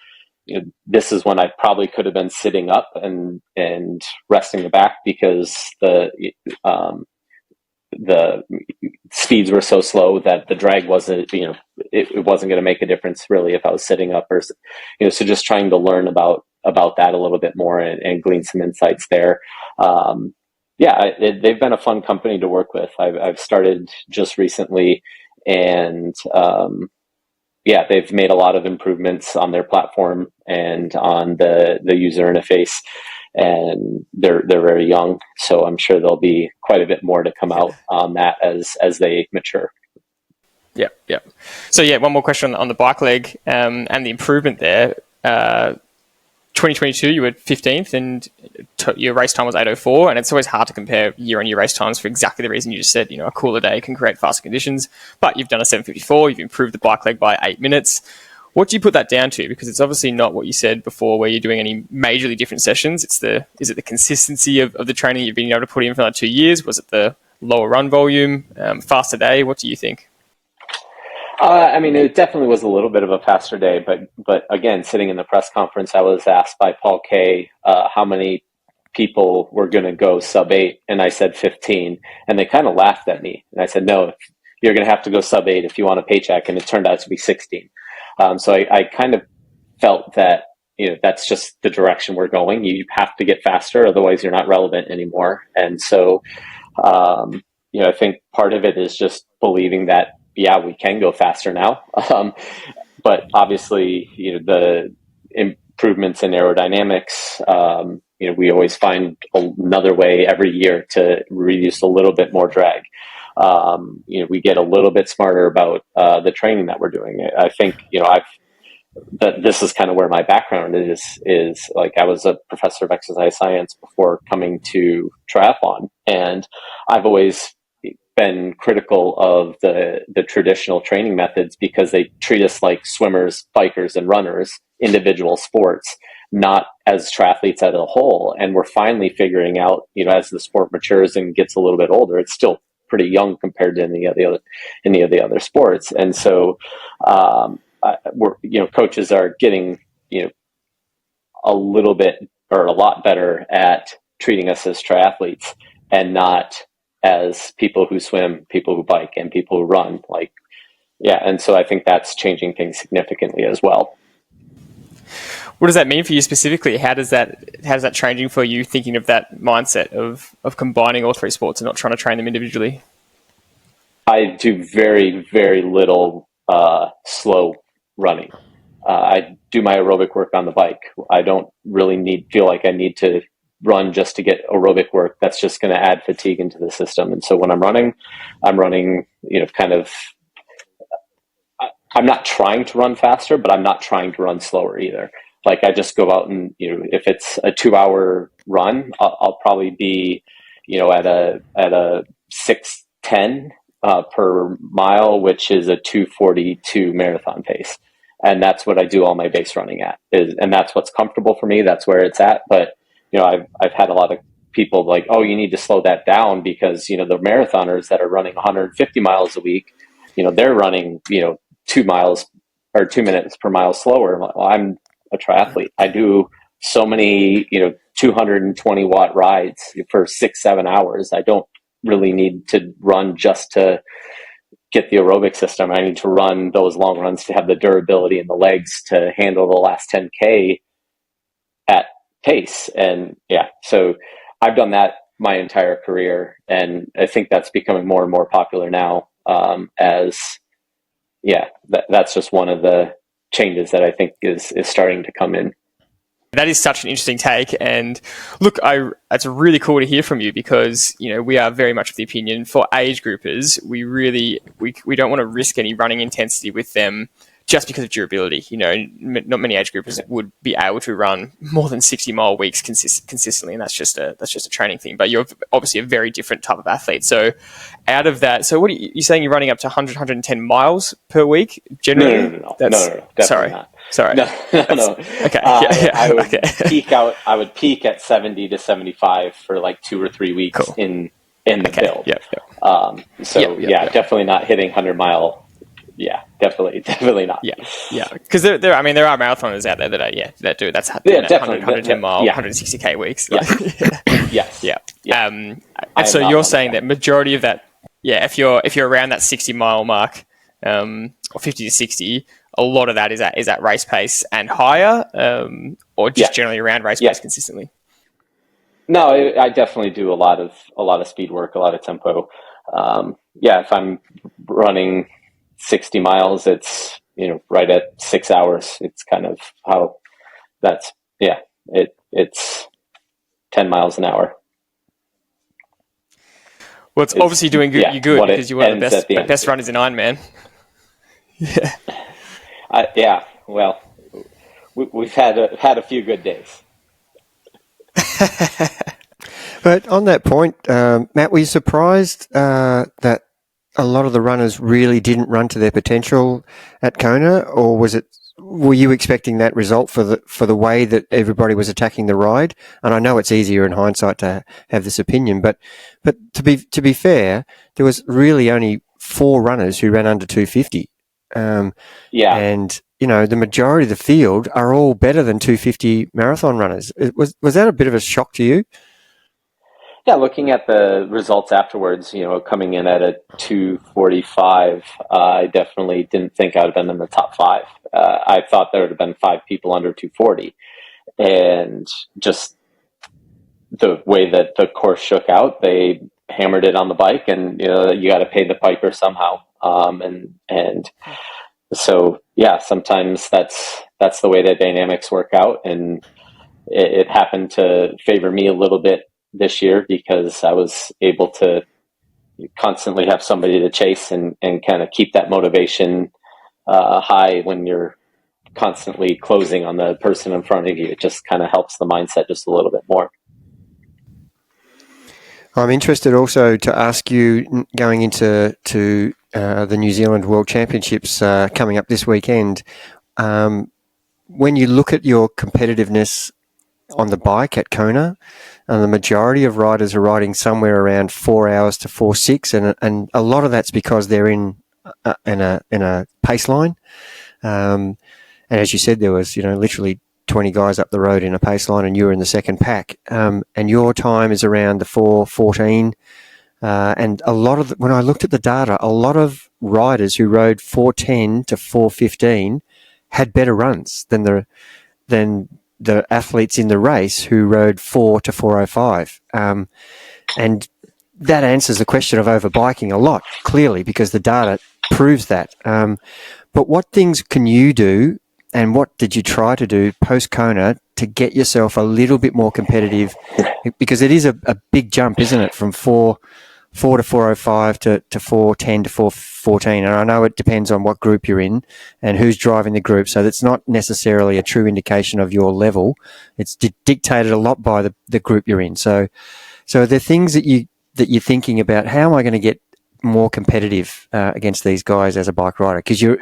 Speaker 2: this is when I probably could have been sitting up and resting the back because the speeds were so slow that the drag wasn't, it wasn't going to make a difference really if I was sitting up or, so just trying to learn about that a little bit more and glean some insights there. They've been a fun company to work with. I've started just recently, and they've made a lot of improvements on their platform and on the user interface. And they're very young, so I'm sure there'll be quite a bit more to come out on that as they mature.
Speaker 1: Yeah. So one more question on the bike leg and the improvement there. 2022, you were 15th, and your race time was 8:04. And it's always hard to compare year-on-year race times for exactly the reason you just said. A cooler day can create faster conditions, but you've done a 7:54. You've improved the bike leg by 8 minutes. What do you put that down to? Because it's obviously not what you said before where you're doing any majorly different sessions. Is it the consistency of the training you've been able to put in for like 2 years? Was it the lower run volume, faster day? What do you think?
Speaker 2: It definitely was a little bit of a faster day, but again, sitting in the press conference, I was asked by Paul Kay how many people were going to go sub 8, and I said 15, and they kind of laughed at me. And I said, no, you're going to have to go sub 8 if you want a paycheck, and it turned out to be 16. So I kind of felt that, that's just the direction we're going. You have to get faster, otherwise you're not relevant anymore. And so, I think part of it is just believing that, we can go faster now. but obviously, the improvements in aerodynamics, we always find another way every year to reduce a little bit more drag. We get a little bit smarter about the training that we're doing. I think, this is kind of where my background is like, I was a professor of exercise science before coming to triathlon. And I've always been critical of the traditional training methods because they treat us like swimmers, bikers, and runners, individual sports, not as triathletes as a whole. And we're finally figuring out, as the sport matures and gets a little bit older, it's still pretty young compared to any of the other sports. And so, coaches are getting, a little bit or a lot better at treating us as triathletes and not as people who swim, people who bike, and people who run. And so I think that's changing things significantly as well.
Speaker 1: What does that mean for you specifically? How's that changing for you, thinking of that mindset of combining all three sports and not trying to train them individually?
Speaker 2: I do very, very little slow running. I do my aerobic work on the bike. I don't really feel like I need to run just to get aerobic work. That's just going to add fatigue into the system. And so when I'm running, I'm not trying to run faster, but I'm not trying to run slower either. Like, I just go out and, if it's a 2-hour run, I'll probably be, at a 6:10 per mile, which is a 2:42 marathon pace. And that's what I do all my base running at, and that's what's comfortable for me. That's where it's at. But, I've had a lot of people like, oh, you need to slow that down because, the marathoners that are running 150 miles a week, they're running, 2 miles or 2 minutes per mile slower. Well, I'm a triathlete. I do so many, 220 watt rides for 6-7 hours. I don't really need to run just to get the aerobic system. I need to run those long runs to have the durability in the legs to handle the last 10K at pace. And so I've done that my entire career. And I think that's becoming more and more popular now, that's just one of the changes that I think is starting to come in.
Speaker 1: That is such an interesting take, and look, it's really cool to hear from you because we are very much of the opinion for age groupers. We don't want to risk any running intensity with them just because of durability. Not many age groupers would be able to run more than 60-mile weeks consistently, and that's just a training thing. But you're obviously a very different type of athlete. So, out of that, what are you saying? You're running up to 100, 110 miles per week generally?
Speaker 2: No, definitely not.
Speaker 1: Sorry.
Speaker 2: No.
Speaker 1: Okay.
Speaker 2: I would peak at 70 to 75 for like 2 or 3 weeks in the build. Definitely not hitting 100-mile. Yeah, definitely not.
Speaker 1: Yeah. Because there are marathoners out there that do. That's definitely 110 mile, 160K weeks.
Speaker 2: Yes.
Speaker 1: And so you're saying that majority of that, if you're around that 60-mile mark, or 50 to 60. A lot of that is at race pace and higher, or just generally around race pace consistently.
Speaker 2: No, I definitely do a lot of speed work, a lot of tempo. If I'm running 60 miles, it's right at 6 hours. It's kind of how that's it's 10 miles an hour.
Speaker 1: Well, it's obviously doing good. You're good because you're one of the best runners in Ironman.
Speaker 2: Well, we've had a few good days.
Speaker 3: But on that point, Matt, were you surprised that a lot of the runners really didn't run to their potential at Kona, or were you expecting that result for the way that everybody was attacking the ride? And I know it's easier in hindsight to have this opinion, but to be fair, there was really only 4 runners who ran under 250. And the majority of the field are all better than 250 marathon runners. Was that a bit of a shock to you?
Speaker 2: Yeah, looking at the results afterwards, coming in at a 2:45, I definitely didn't think I would have been in the top 5. I thought there would have been 5 people under 240, and just the way that the course shook out, they hammered it on the bike, and you got to pay the piper somehow. And So yeah, sometimes that's the way the dynamics work out, and it happened to favor me a little bit this year because I was able to constantly have somebody to chase and kind of keep that motivation high when you're constantly closing on the person in front of you. It just kind of helps the mindset just a little bit more.
Speaker 3: I'm interested also to ask you, going into the New Zealand World Championships coming up this weekend, when you look at your competitiveness on the bike at Kona, the majority of riders are riding somewhere around 4 hours to 4.6, and a lot of that's because they're in a pace line. And as you said, there was literally 20 guys up the road in a pace line, and you were in the second pack. And your time is around the 4:14. And a lot of when I looked at the data, a lot of riders who rode 4:10 to 4:15 had better runs than the athletes in the race who rode 4 to 4:05. And that answers the question of overbiking a lot, clearly, because the data proves that. But what things can you do, and what did you try to do post-Kona to get yourself a little bit more competitive? Because it is a big jump, isn't it, from 4 to 4:05 to 4:10 to 4:14. And I know it depends on what group you're in and who's driving the group, so that's not necessarily a true indication of your level. It's dictated a lot by the group you're in. So are there things that you're thinking about? How am I going to get more competitive against these guys as a bike rider? Because you're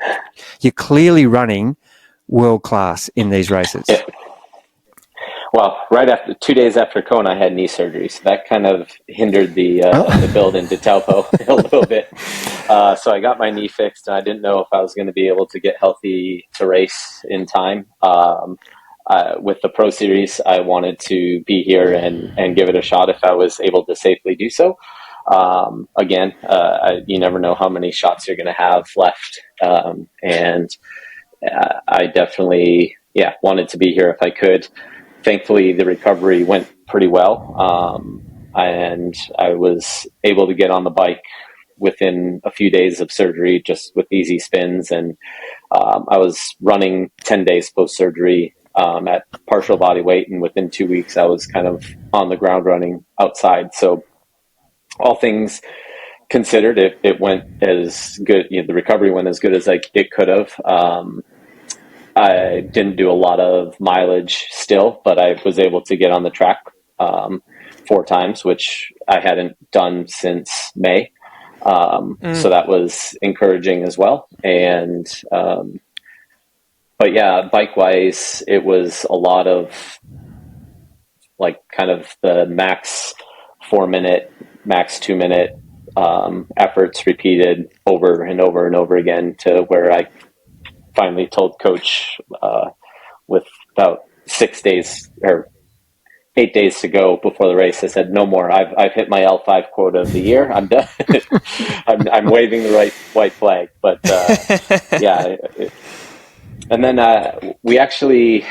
Speaker 3: clearly running world class in these races.
Speaker 2: Yeah. Well, 2 days after Kona, I had knee surgery, so that kind of hindered the build into Taupo a little bit. So I got my knee fixed, and I didn't know if I was going to be able to get healthy to race in time. With the Pro Series, I wanted to be here and give it a shot if I was able to safely do so. Again, you never know how many shots you're going to have left, and I definitely wanted to be here if I could. Thankfully, the recovery went pretty well, and I was able to get on the bike within a few days of surgery, just with easy spins. And I was running 10 days post-surgery at partial body weight, and within 2 weeks, I was kind of on the ground running outside. So all things considered, it went as good. The recovery went as good as it could have. I didn't do a lot of mileage still, but I was able to get on the track 4 times, which I hadn't done since May. So that was encouraging as well. And, but yeah, bike-wise, it was a lot of kind of the max 4-minute, max 2-minute efforts repeated over and over and over again, to where I finally told coach with about 6 days or 8 days to go before the race, I said, no more. I've hit my L5 quota of the year. I'm done. I'm waving the white flag. But and then we actually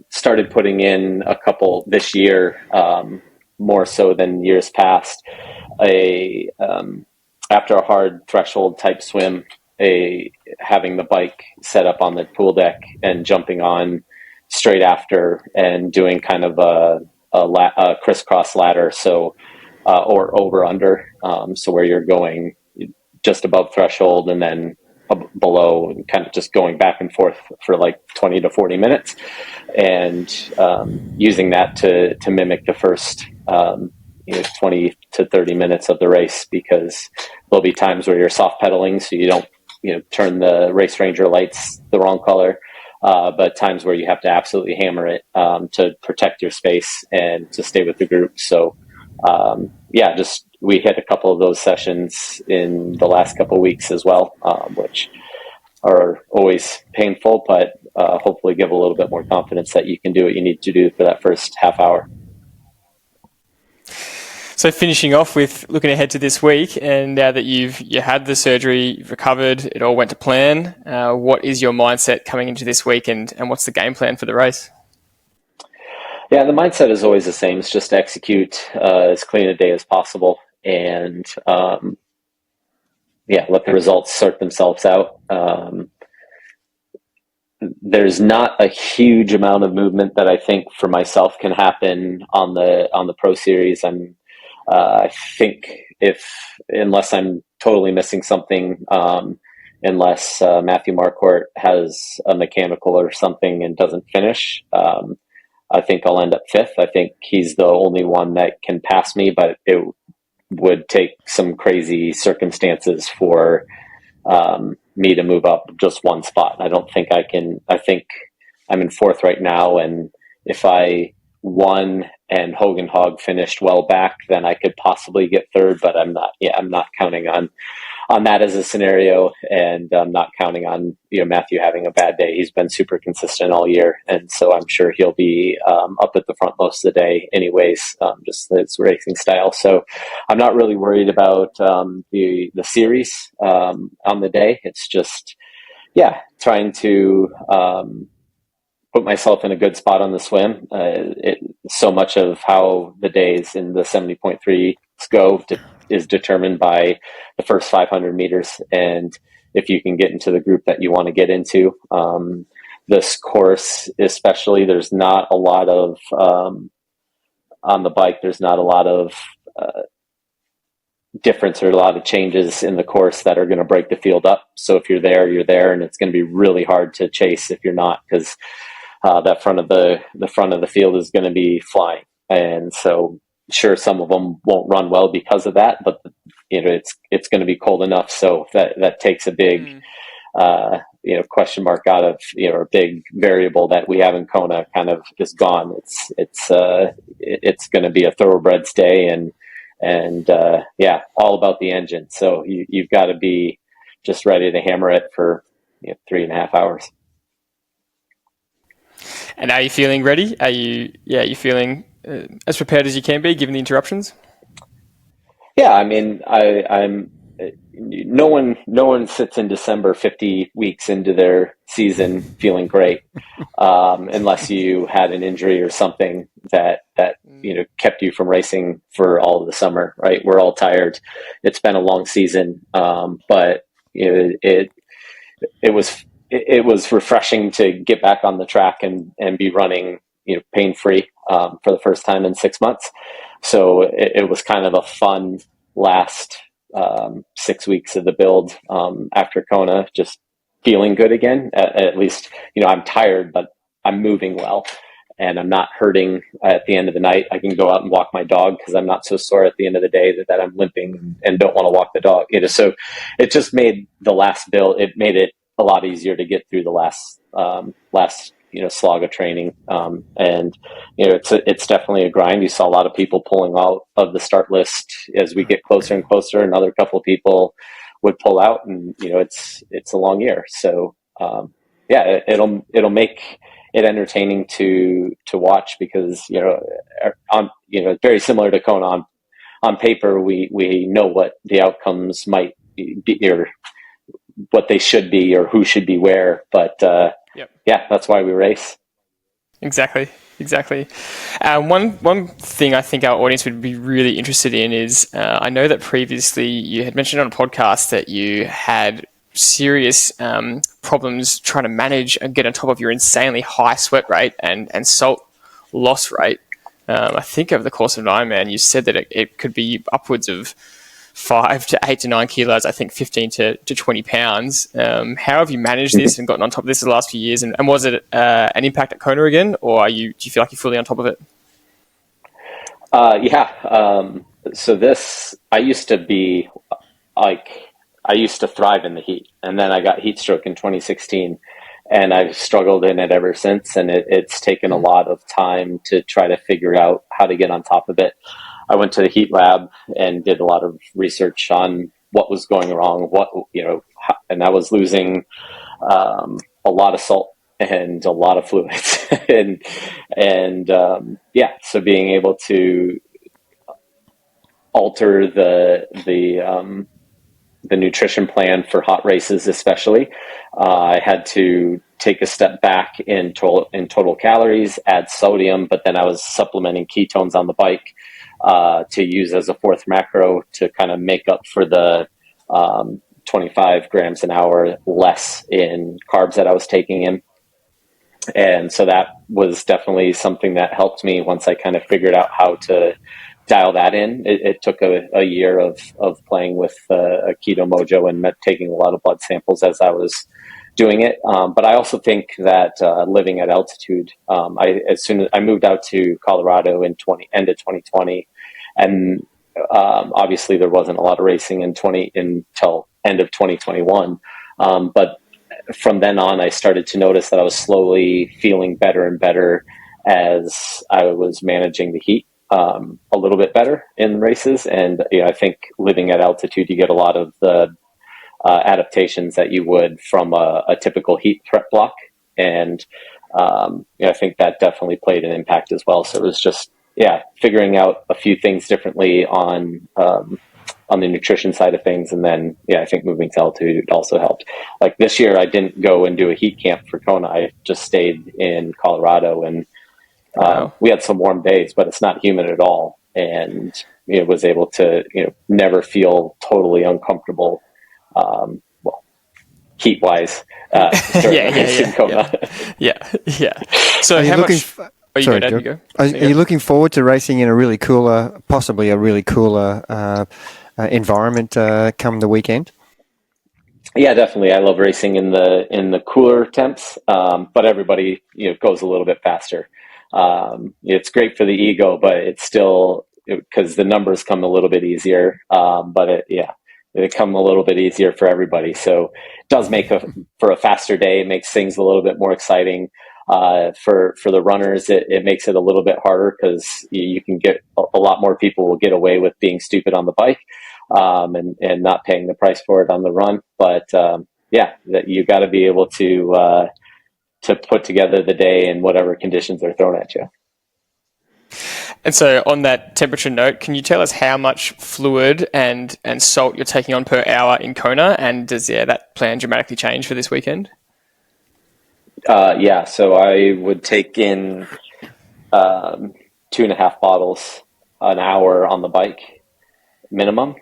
Speaker 2: started putting in a couple this year, more so than years past. After a hard threshold type swim, having the bike set up on the pool deck and jumping on straight after and doing kind of a crisscross ladder, so or over under, so where you're going just above threshold and then below, and kind of just going back and forth for 20 to 40 minutes, and using that to mimic the first 20 to 30 minutes of the race, because there'll be times where you're soft pedaling, so you don't turn the race ranger lights the wrong color, but times where you have to absolutely hammer it to protect your space and to stay with the group. So we hit a couple of those sessions in the last couple of weeks as well, which are always painful, but hopefully give a little bit more confidence that you can do what you need to do for that first half hour.
Speaker 1: So finishing off with looking ahead to this week, and now that you had the surgery, you've recovered, it all went to plan. What is your mindset coming into this week, and what's the game plan for the race?
Speaker 2: Yeah, the mindset is always the same. It's just to execute as clean a day as possible, and let the results sort themselves out. there's not a huge amount of movement that I think for myself can happen on the Pro Series. And I think unless I'm totally missing something, unless Matthew Marquardt has a mechanical or something and doesn't finish, I think I'll end up fifth. I think he's the only one that can pass me, but it would take some crazy circumstances for me to move up just one spot. I don't think I can. I think I'm in fourth right now, and if I won and Hogan Hogg finished well back, then I could possibly get third, but I'm not. Yeah, I'm not counting on that as a scenario, and I'm not counting on Matthew having a bad day. He's been super consistent all year, and so I'm sure he'll be up at the front most of the day, anyways. Just his racing style. So I'm not really worried about the series on the day. It's just trying to put myself in a good spot on the swim. So much of how the days in the 70.3 go is determined by the first 500 meters. And if you can get into the group that you want to get into, this course, especially, there's not a lot of, on the bike, there's not a lot of difference or a lot of changes in the course that are going to break the field up. So if you're there, and it's going to be really hard to chase if you're not, because that front of the field is going to be flying. And so sure, some of them won't run well because of that, but it's going to be cold enough. So that takes a big, question mark out of, a big variable that we have in Kona kind of is gone. It's going to be a thoroughbreds day and all about the engine. So you've got to be just ready to hammer it for 3.5 hours.
Speaker 1: And are you feeling ready? Are you feeling as prepared as you can be given the interruptions?
Speaker 2: Yeah, I mean, I'm. No one sits in December 50 weeks into their season feeling great, unless you had an injury or something that kept you from racing for all of the summer. Right? We're all tired. It's been a long season, but it was refreshing to get back on the track and be running pain free for the first time in 6 months. So it was kind of a fun last 6 weeks of the build after Kona, just feeling good again. At least, I'm tired, but I'm moving well and I'm not hurting at the end of the night. I can go out and walk my dog because I'm not so sore at the end of the day that I'm limping and don't want to walk the dog. So it just made the last build, it made it a lot easier to get through the last slog of training. It's definitely a grind. You saw a lot of people pulling out of the start list as we get closer and closer. Another couple of people would pull out, and it's a long year. So it'll make it entertaining to watch because very similar to Kona. On paper, we know what the outcomes might be or what they should be or who should be where, but that's why we race.
Speaker 1: Exactly. One thing I think our audience would be really interested in is I know that previously you had mentioned on a podcast that you had serious problems trying to manage and get on top of your insanely high sweat rate and salt loss rate. I think over the course of an Ironman, you said that it could be upwards of 5 to 8 to 9 kilos, I think 15 to 20 pounds. How have you managed this and gotten on top of this in the last few years? And was it an impact at Kona again, or do you feel like you're fully on top of it?
Speaker 2: So this, I used to thrive in the heat, and then I got heat stroke in 2016, and I've struggled in it ever since. And it's taken a lot of time to try to figure out how to get on top of it. I went to the heat lab and did a lot of research on what was going wrong, and I was losing a lot of salt and a lot of fluids, so being able to alter the nutrition plan for hot races, especially, I had to take a step back in total calories, add sodium, but then I was supplementing ketones on the bike to use as a fourth macro to kind of make up for the 25 grams an hour less in carbs that I was taking in. And so that was definitely something that helped me once I kind of figured out how to dial that in. It took a year of playing with a Keto Mojo and taking a lot of blood samples as I was doing it. But I also think that living at altitude, as soon as I moved out to Colorado in end of 2020, and obviously there wasn't a lot of racing until end of 2021. But from then on, I started to notice that I was slowly feeling better and better as I was managing the heat a little bit better in races. And I think living at altitude, you get a lot of the adaptations that you would from a typical heat prep block. And I think that definitely played an impact as well. So it was just, figuring out a few things differently on the nutrition side of things. And then, I think moving to altitude also helped. Like this year, I didn't go and do a heat camp for Kona. I just stayed in Colorado, and we had some warm days, but it's not humid at all. And, was able to, never feel totally uncomfortable, heat wise. In Kona.
Speaker 3: So how much... Are you looking forward to racing in possibly a really cooler environment come the weekend?
Speaker 2: Yeah, definitely. I love racing in the cooler temps, but everybody goes a little bit faster. It's great for the ego, but it's still because the numbers come a little bit easier. But it come a little bit easier for everybody. So it does make for a faster day. It makes things a little bit more exciting. For the runners, it makes it a little bit harder because you can get a lot more people will get away with being stupid on the bike, and not paying the price for it on the run. But that you got to be able to put together the day in whatever conditions are thrown at you.
Speaker 1: And so on that temperature note, can you tell us how much fluid and salt you're taking on per hour in Kona? And does that plan dramatically change for this weekend?
Speaker 2: So I would take in 2.5 bottles an hour on the bike minimum,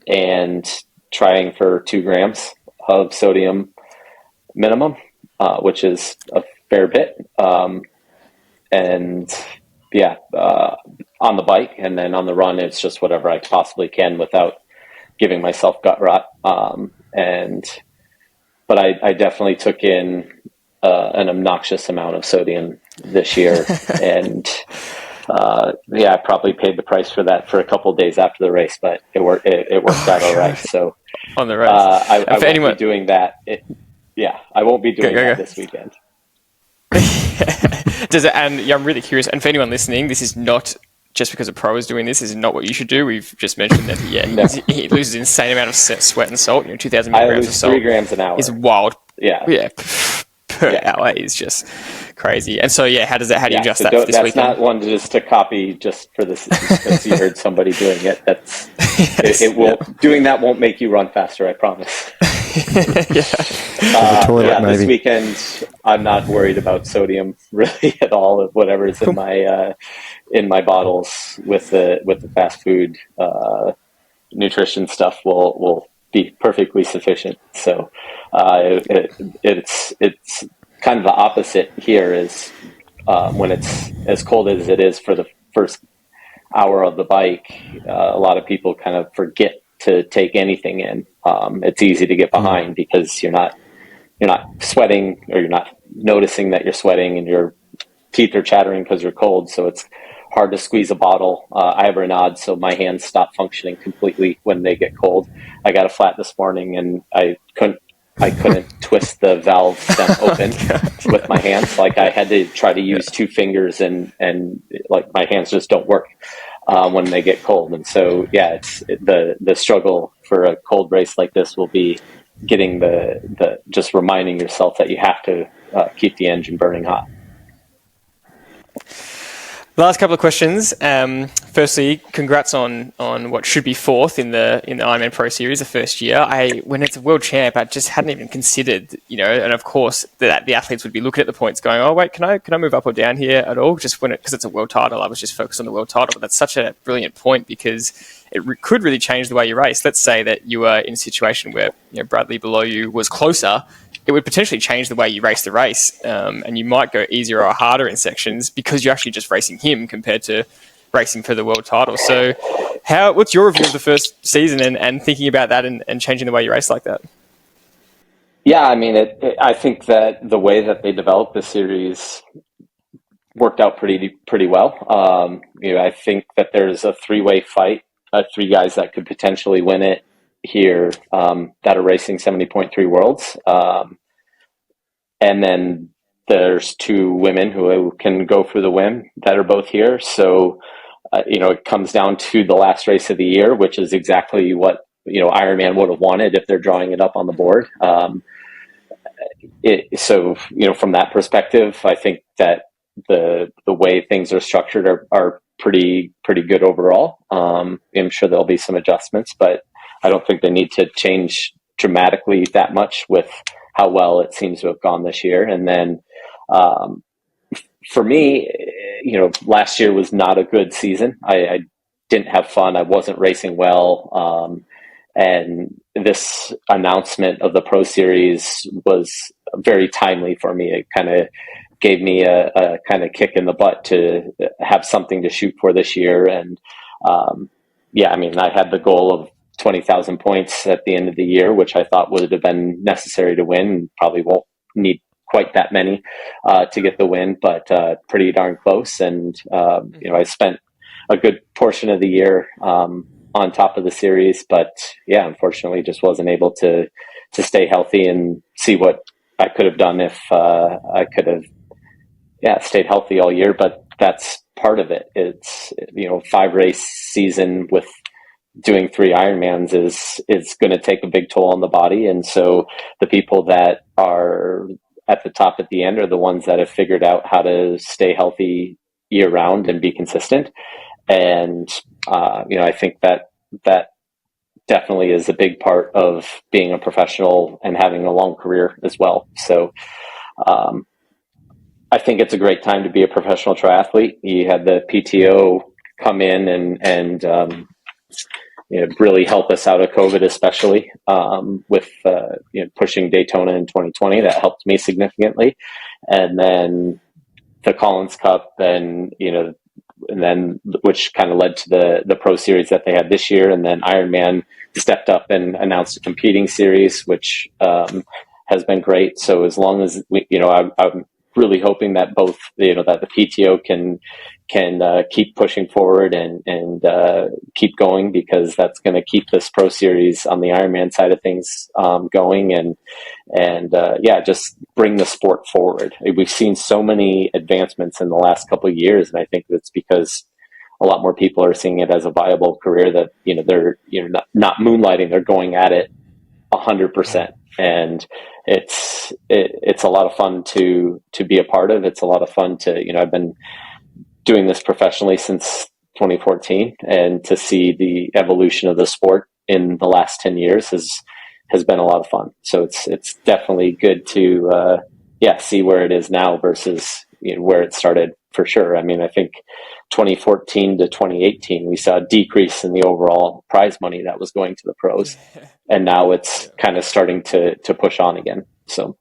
Speaker 2: and trying for 2 grams of sodium minimum, which is a fair bit. On the bike, and then on the run, it's just whatever I possibly can without giving myself gut rot. But I definitely took in an obnoxious amount of sodium this year, and I probably paid the price for that for a couple of days after the race, but it worked out all right. So
Speaker 1: on the race,
Speaker 2: I won't be doing that. I won't be doing that this weekend.
Speaker 1: I'm really curious. And for anyone listening, this is not just because a pro is doing this. This is not what you should do. We've just mentioned that. He loses an insane amount of sweat and salt. 2,000 milligrams of salt.
Speaker 2: 3 grams an hour.
Speaker 1: Is wild.
Speaker 2: Yeah.
Speaker 1: Per hour is just crazy. And so, how do you adjust that for this weekend?
Speaker 2: That's not one just to copy just for this because you heard somebody doing it. That's it won't doing that won't make you run faster. I promise. This weekend I'm not worried about sodium really at all. Whatever's in my bottles with the fast food nutrition stuff will be perfectly sufficient. So it's kind of the opposite here. Is when it's as cold as it is for the first hour of the bike, a lot of people kind of forget to take anything in. It's easy to get behind because you're not sweating, or you're not noticing that you're sweating, and your teeth are chattering because you're cold. So it's hard to squeeze a bottle. I have Raynaud, so my hands stop functioning completely when they get cold. I got a flat this morning, and I couldn't twist the valve stem open with my hands. Like I had to try to use 2 fingers, and like my hands just don't work when they get cold. And so, it's the struggle for a cold race like this will be getting the just reminding yourself that you have to keep the engine burning hot.
Speaker 1: Last couple of questions. Firstly, congrats on what should be 4th in the Ironman Pro Series, the first year. When it's a world champ, I just hadn't even considered, and of course that the athletes would be looking at the points, going, "Oh wait, can I move up or down here at all?" Just because it's a world title, I was just focused on the world title. But that's such a brilliant point because it could really change the way you race. Let's say that you were in a situation where Bradley below you was closer, it would potentially change the way you race the race, and you might go easier or harder in sections because you're actually just racing him compared to racing for the world title. So what's your review of the first season and thinking about that and changing the way you race like that?
Speaker 2: Yeah, I mean, I think that the way that they developed the series worked out pretty well. I think that there's a three-way fight, three guys that could potentially win it here that are racing 70.3 worlds. And then there's two women who can go for the win that are both here. So, it comes down to the last race of the year, which is exactly what, Ironman would have wanted if they're drawing it up on the board. So, from that perspective, I think that the way things are structured are pretty good overall. I'm sure there'll be some adjustments, but I don't think they need to change dramatically that much with how well it seems to have gone this year. And then for me, last year was not a good season. I didn't have fun. I wasn't racing well. And this announcement of the Pro Series was very timely for me. It kind of gave me a kind of kick in the butt to have something to shoot for this year. And I had the goal of 20,000 points at the end of the year, which I thought would have been necessary to win. Probably won't need quite that many to get the win, but pretty darn close. And, I spent a good portion of the year on top of the series, but unfortunately just wasn't able to stay healthy and see what I could have done if I could have stayed healthy all year. But that's part of it. It's 5 race season with doing 3 Ironmans is going to take a big toll on the body. And so the people that are at the top at the end are the ones that have figured out how to stay healthy year round and be consistent. And, I think that definitely is a big part of being a professional and having a long career as well. So, I think it's a great time to be a professional triathlete. You had the PTO come in and really help us out of COVID, especially with pushing Daytona in 2020. That helped me significantly. And then the Collins Cup and then which kind of led to the Pro Series that they had this year. And then Ironman stepped up and announced a competing series, which has been great. So as long as I'm really hoping that both, that the PTO can keep pushing forward and keep going, because that's going to keep this Pro Series on the Ironman side of things going and just bring the sport forward. We've seen so many advancements in the last couple of years, and I think that's because a lot more people are seeing it as a viable career that they're not moonlighting, they're going at it 100%. And it's a lot of fun to be a part of. It's a lot of fun to I've been doing this professionally since 2014, and to see the evolution of the sport in the last 10 years has been a lot of fun. So it's definitely good to see where it is now versus where it started, for sure. I mean, I think 2014 to 2018 we saw a decrease in the overall prize money that was going to the pros, and now it's kind of starting to push on again. So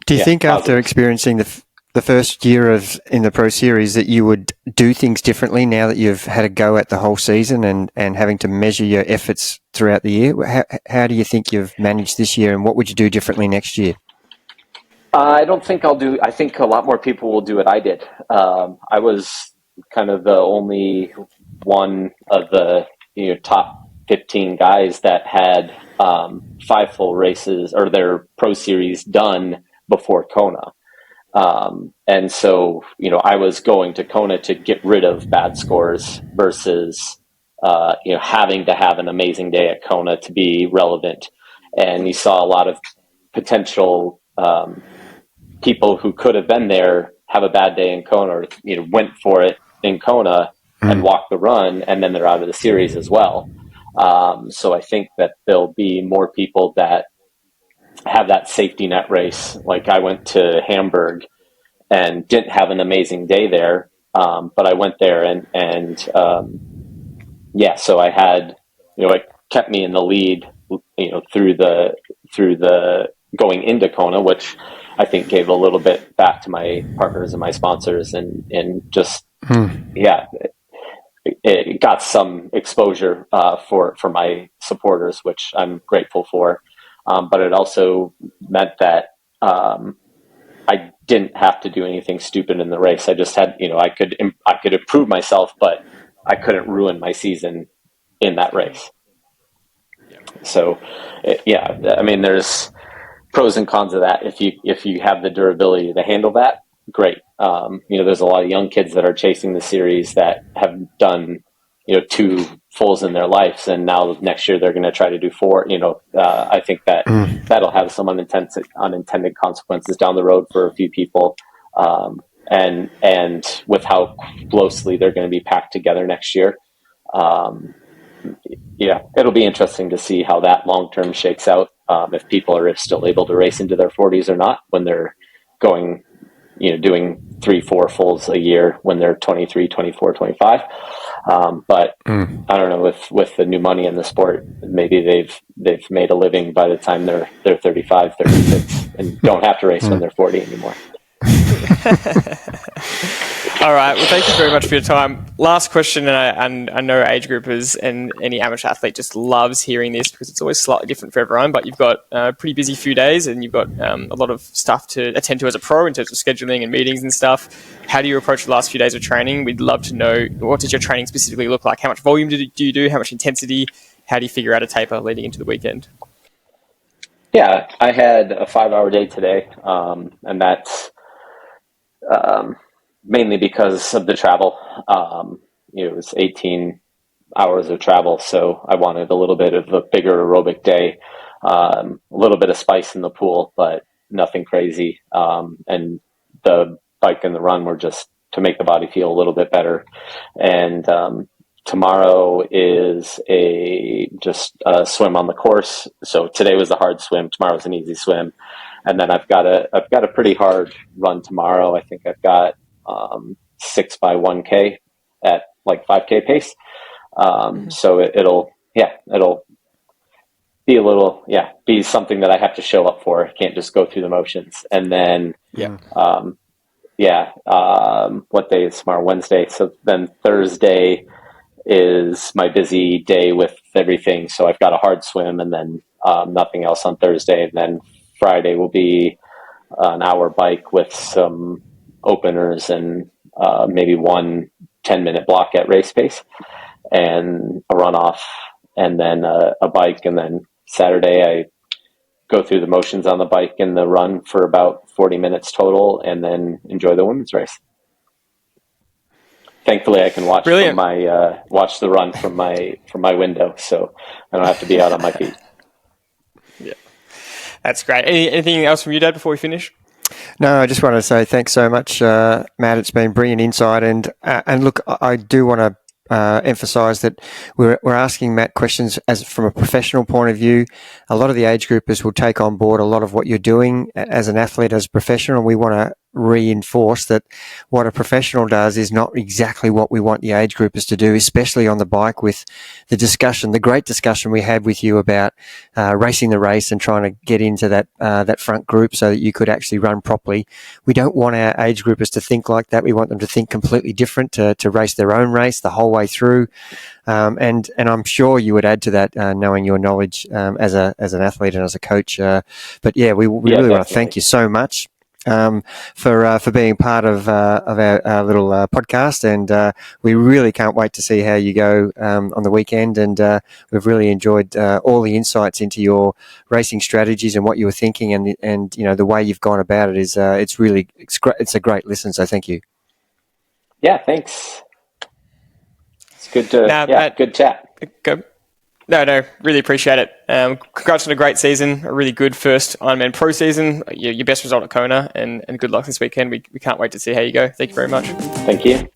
Speaker 3: do you think after experiencing the first year in the Pro Series that you would do things differently now that you've had a go at the whole season and having to measure your efforts throughout the year? How do you think you've managed this year, and what would you do differently next year?
Speaker 2: I don't think I think a lot more people will do what I did. I was kind of the only one of the top 15 guys that had 5 full races or their Pro Series done before Kona. And so, I was going to Kona to get rid of bad scores versus, having to have an amazing day at Kona to be relevant. And you saw a lot of potential people who could have been there have a bad day in Kona, or went for it in Kona and walked the run, and then they're out of the series as well. So I think that there'll be more people that have that safety net race. Like I went to Hamburg and didn't have an amazing day there, but I went there and so I had it kept me in the lead through the going into Kona, which I think gave a little bit back to my partners and my sponsors, and just it got some exposure for my supporters, which I'm grateful for. But it also meant that I didn't have to do anything stupid in the race. I just had, I could improve myself, but I couldn't ruin my season in that race. So, I mean, there's pros and cons of that. If you have the durability to handle that, great. There's a lot of young kids that are chasing the series that have done, 2 fulls in their lives, and now next year they're going to try to do 4. I think that that'll have some unintended consequences down the road for a few people. And with how closely they're going to be packed together next year. It'll be interesting to see how that long-term shakes out. If people are still able to race into their 40s or not when they're going, doing 3-4 fulls a year when they're 23, 24, 25. But I don't know, with the new money in the sport, maybe they've made a living by the time they're 35, 36 and don't have to race when they're 40 anymore.
Speaker 1: All right. Well, thank you very much for your time. Last question, and I know age groupers and any amateur athlete just loves hearing this because it's always slightly different for everyone, but you've got a pretty busy few days and you've got a lot of stuff to attend to as a pro in terms of scheduling and meetings and stuff. How do you approach the last few days of training? We'd love to know, what does your training specifically look like? How much volume do you do? How much intensity? How do you figure out a taper leading into the weekend?
Speaker 2: Yeah, I had a 5-hour day today, and that's mainly because of the travel. It was 18 hours of travel, so I wanted a little bit of a bigger aerobic day, a little bit of spice in the pool, but nothing crazy. And the bike and the run were just to make the body feel a little bit better. And tomorrow is just a swim on the course. So today was a hard swim. Tomorrow's an easy swim. And then I've got a pretty hard run tomorrow. I think I've got 6 by 1K at like 5K pace. So it'll be a little, be something that I have to show up for. I can't just go through the motions. And then, what day is tomorrow? Wednesday. So then Thursday is my busy day with everything. So I've got a hard swim and then nothing else on Thursday. And then Friday will be an hour bike with some openers and maybe 1 10-minute block at race pace and a runoff and then a bike. And then Saturday I go through the motions on the bike and the run for about 40 minutes total and then enjoy the women's race. Thankfully, I can watch watch the run from my window, so I don't have to be out on my feet.
Speaker 1: Yeah, that's great. Anything else from you, Dad, before we finish?
Speaker 3: No, I just wanted to say thanks so much, Matt. It's been brilliant insight, and look, I do want to emphasise that we're asking Matt questions from a professional point of view. A lot of the age groupers will take on board a lot of what you're doing as an athlete, as a professional. We want to reinforce that what a professional does is not exactly what we want the age groupers to do, especially on the bike with the great discussion we had with you about racing the race and trying to get into that front group so that you could actually run properly. We don't want our age groupers to think like that. We want them to think completely different, to race their own race the whole way through. And I'm sure you would add to that, knowing your knowledge as an athlete and as a coach. But yeah, we really want to thank you so much for being part of our little podcast, and we really can't wait to see how you go on the weekend. And we've really enjoyed all the insights into your racing strategies and what you were thinking, and the way you've gone about it is it's a great listen. So thank you.
Speaker 2: Yeah, thanks. It's good to good chat.
Speaker 1: Go. No, really appreciate it. Congrats on a great season, a really good first Ironman Pro season, your best result at Kona, and good luck this weekend. We can't wait to see how you go. Thank you very much.
Speaker 2: Thank you.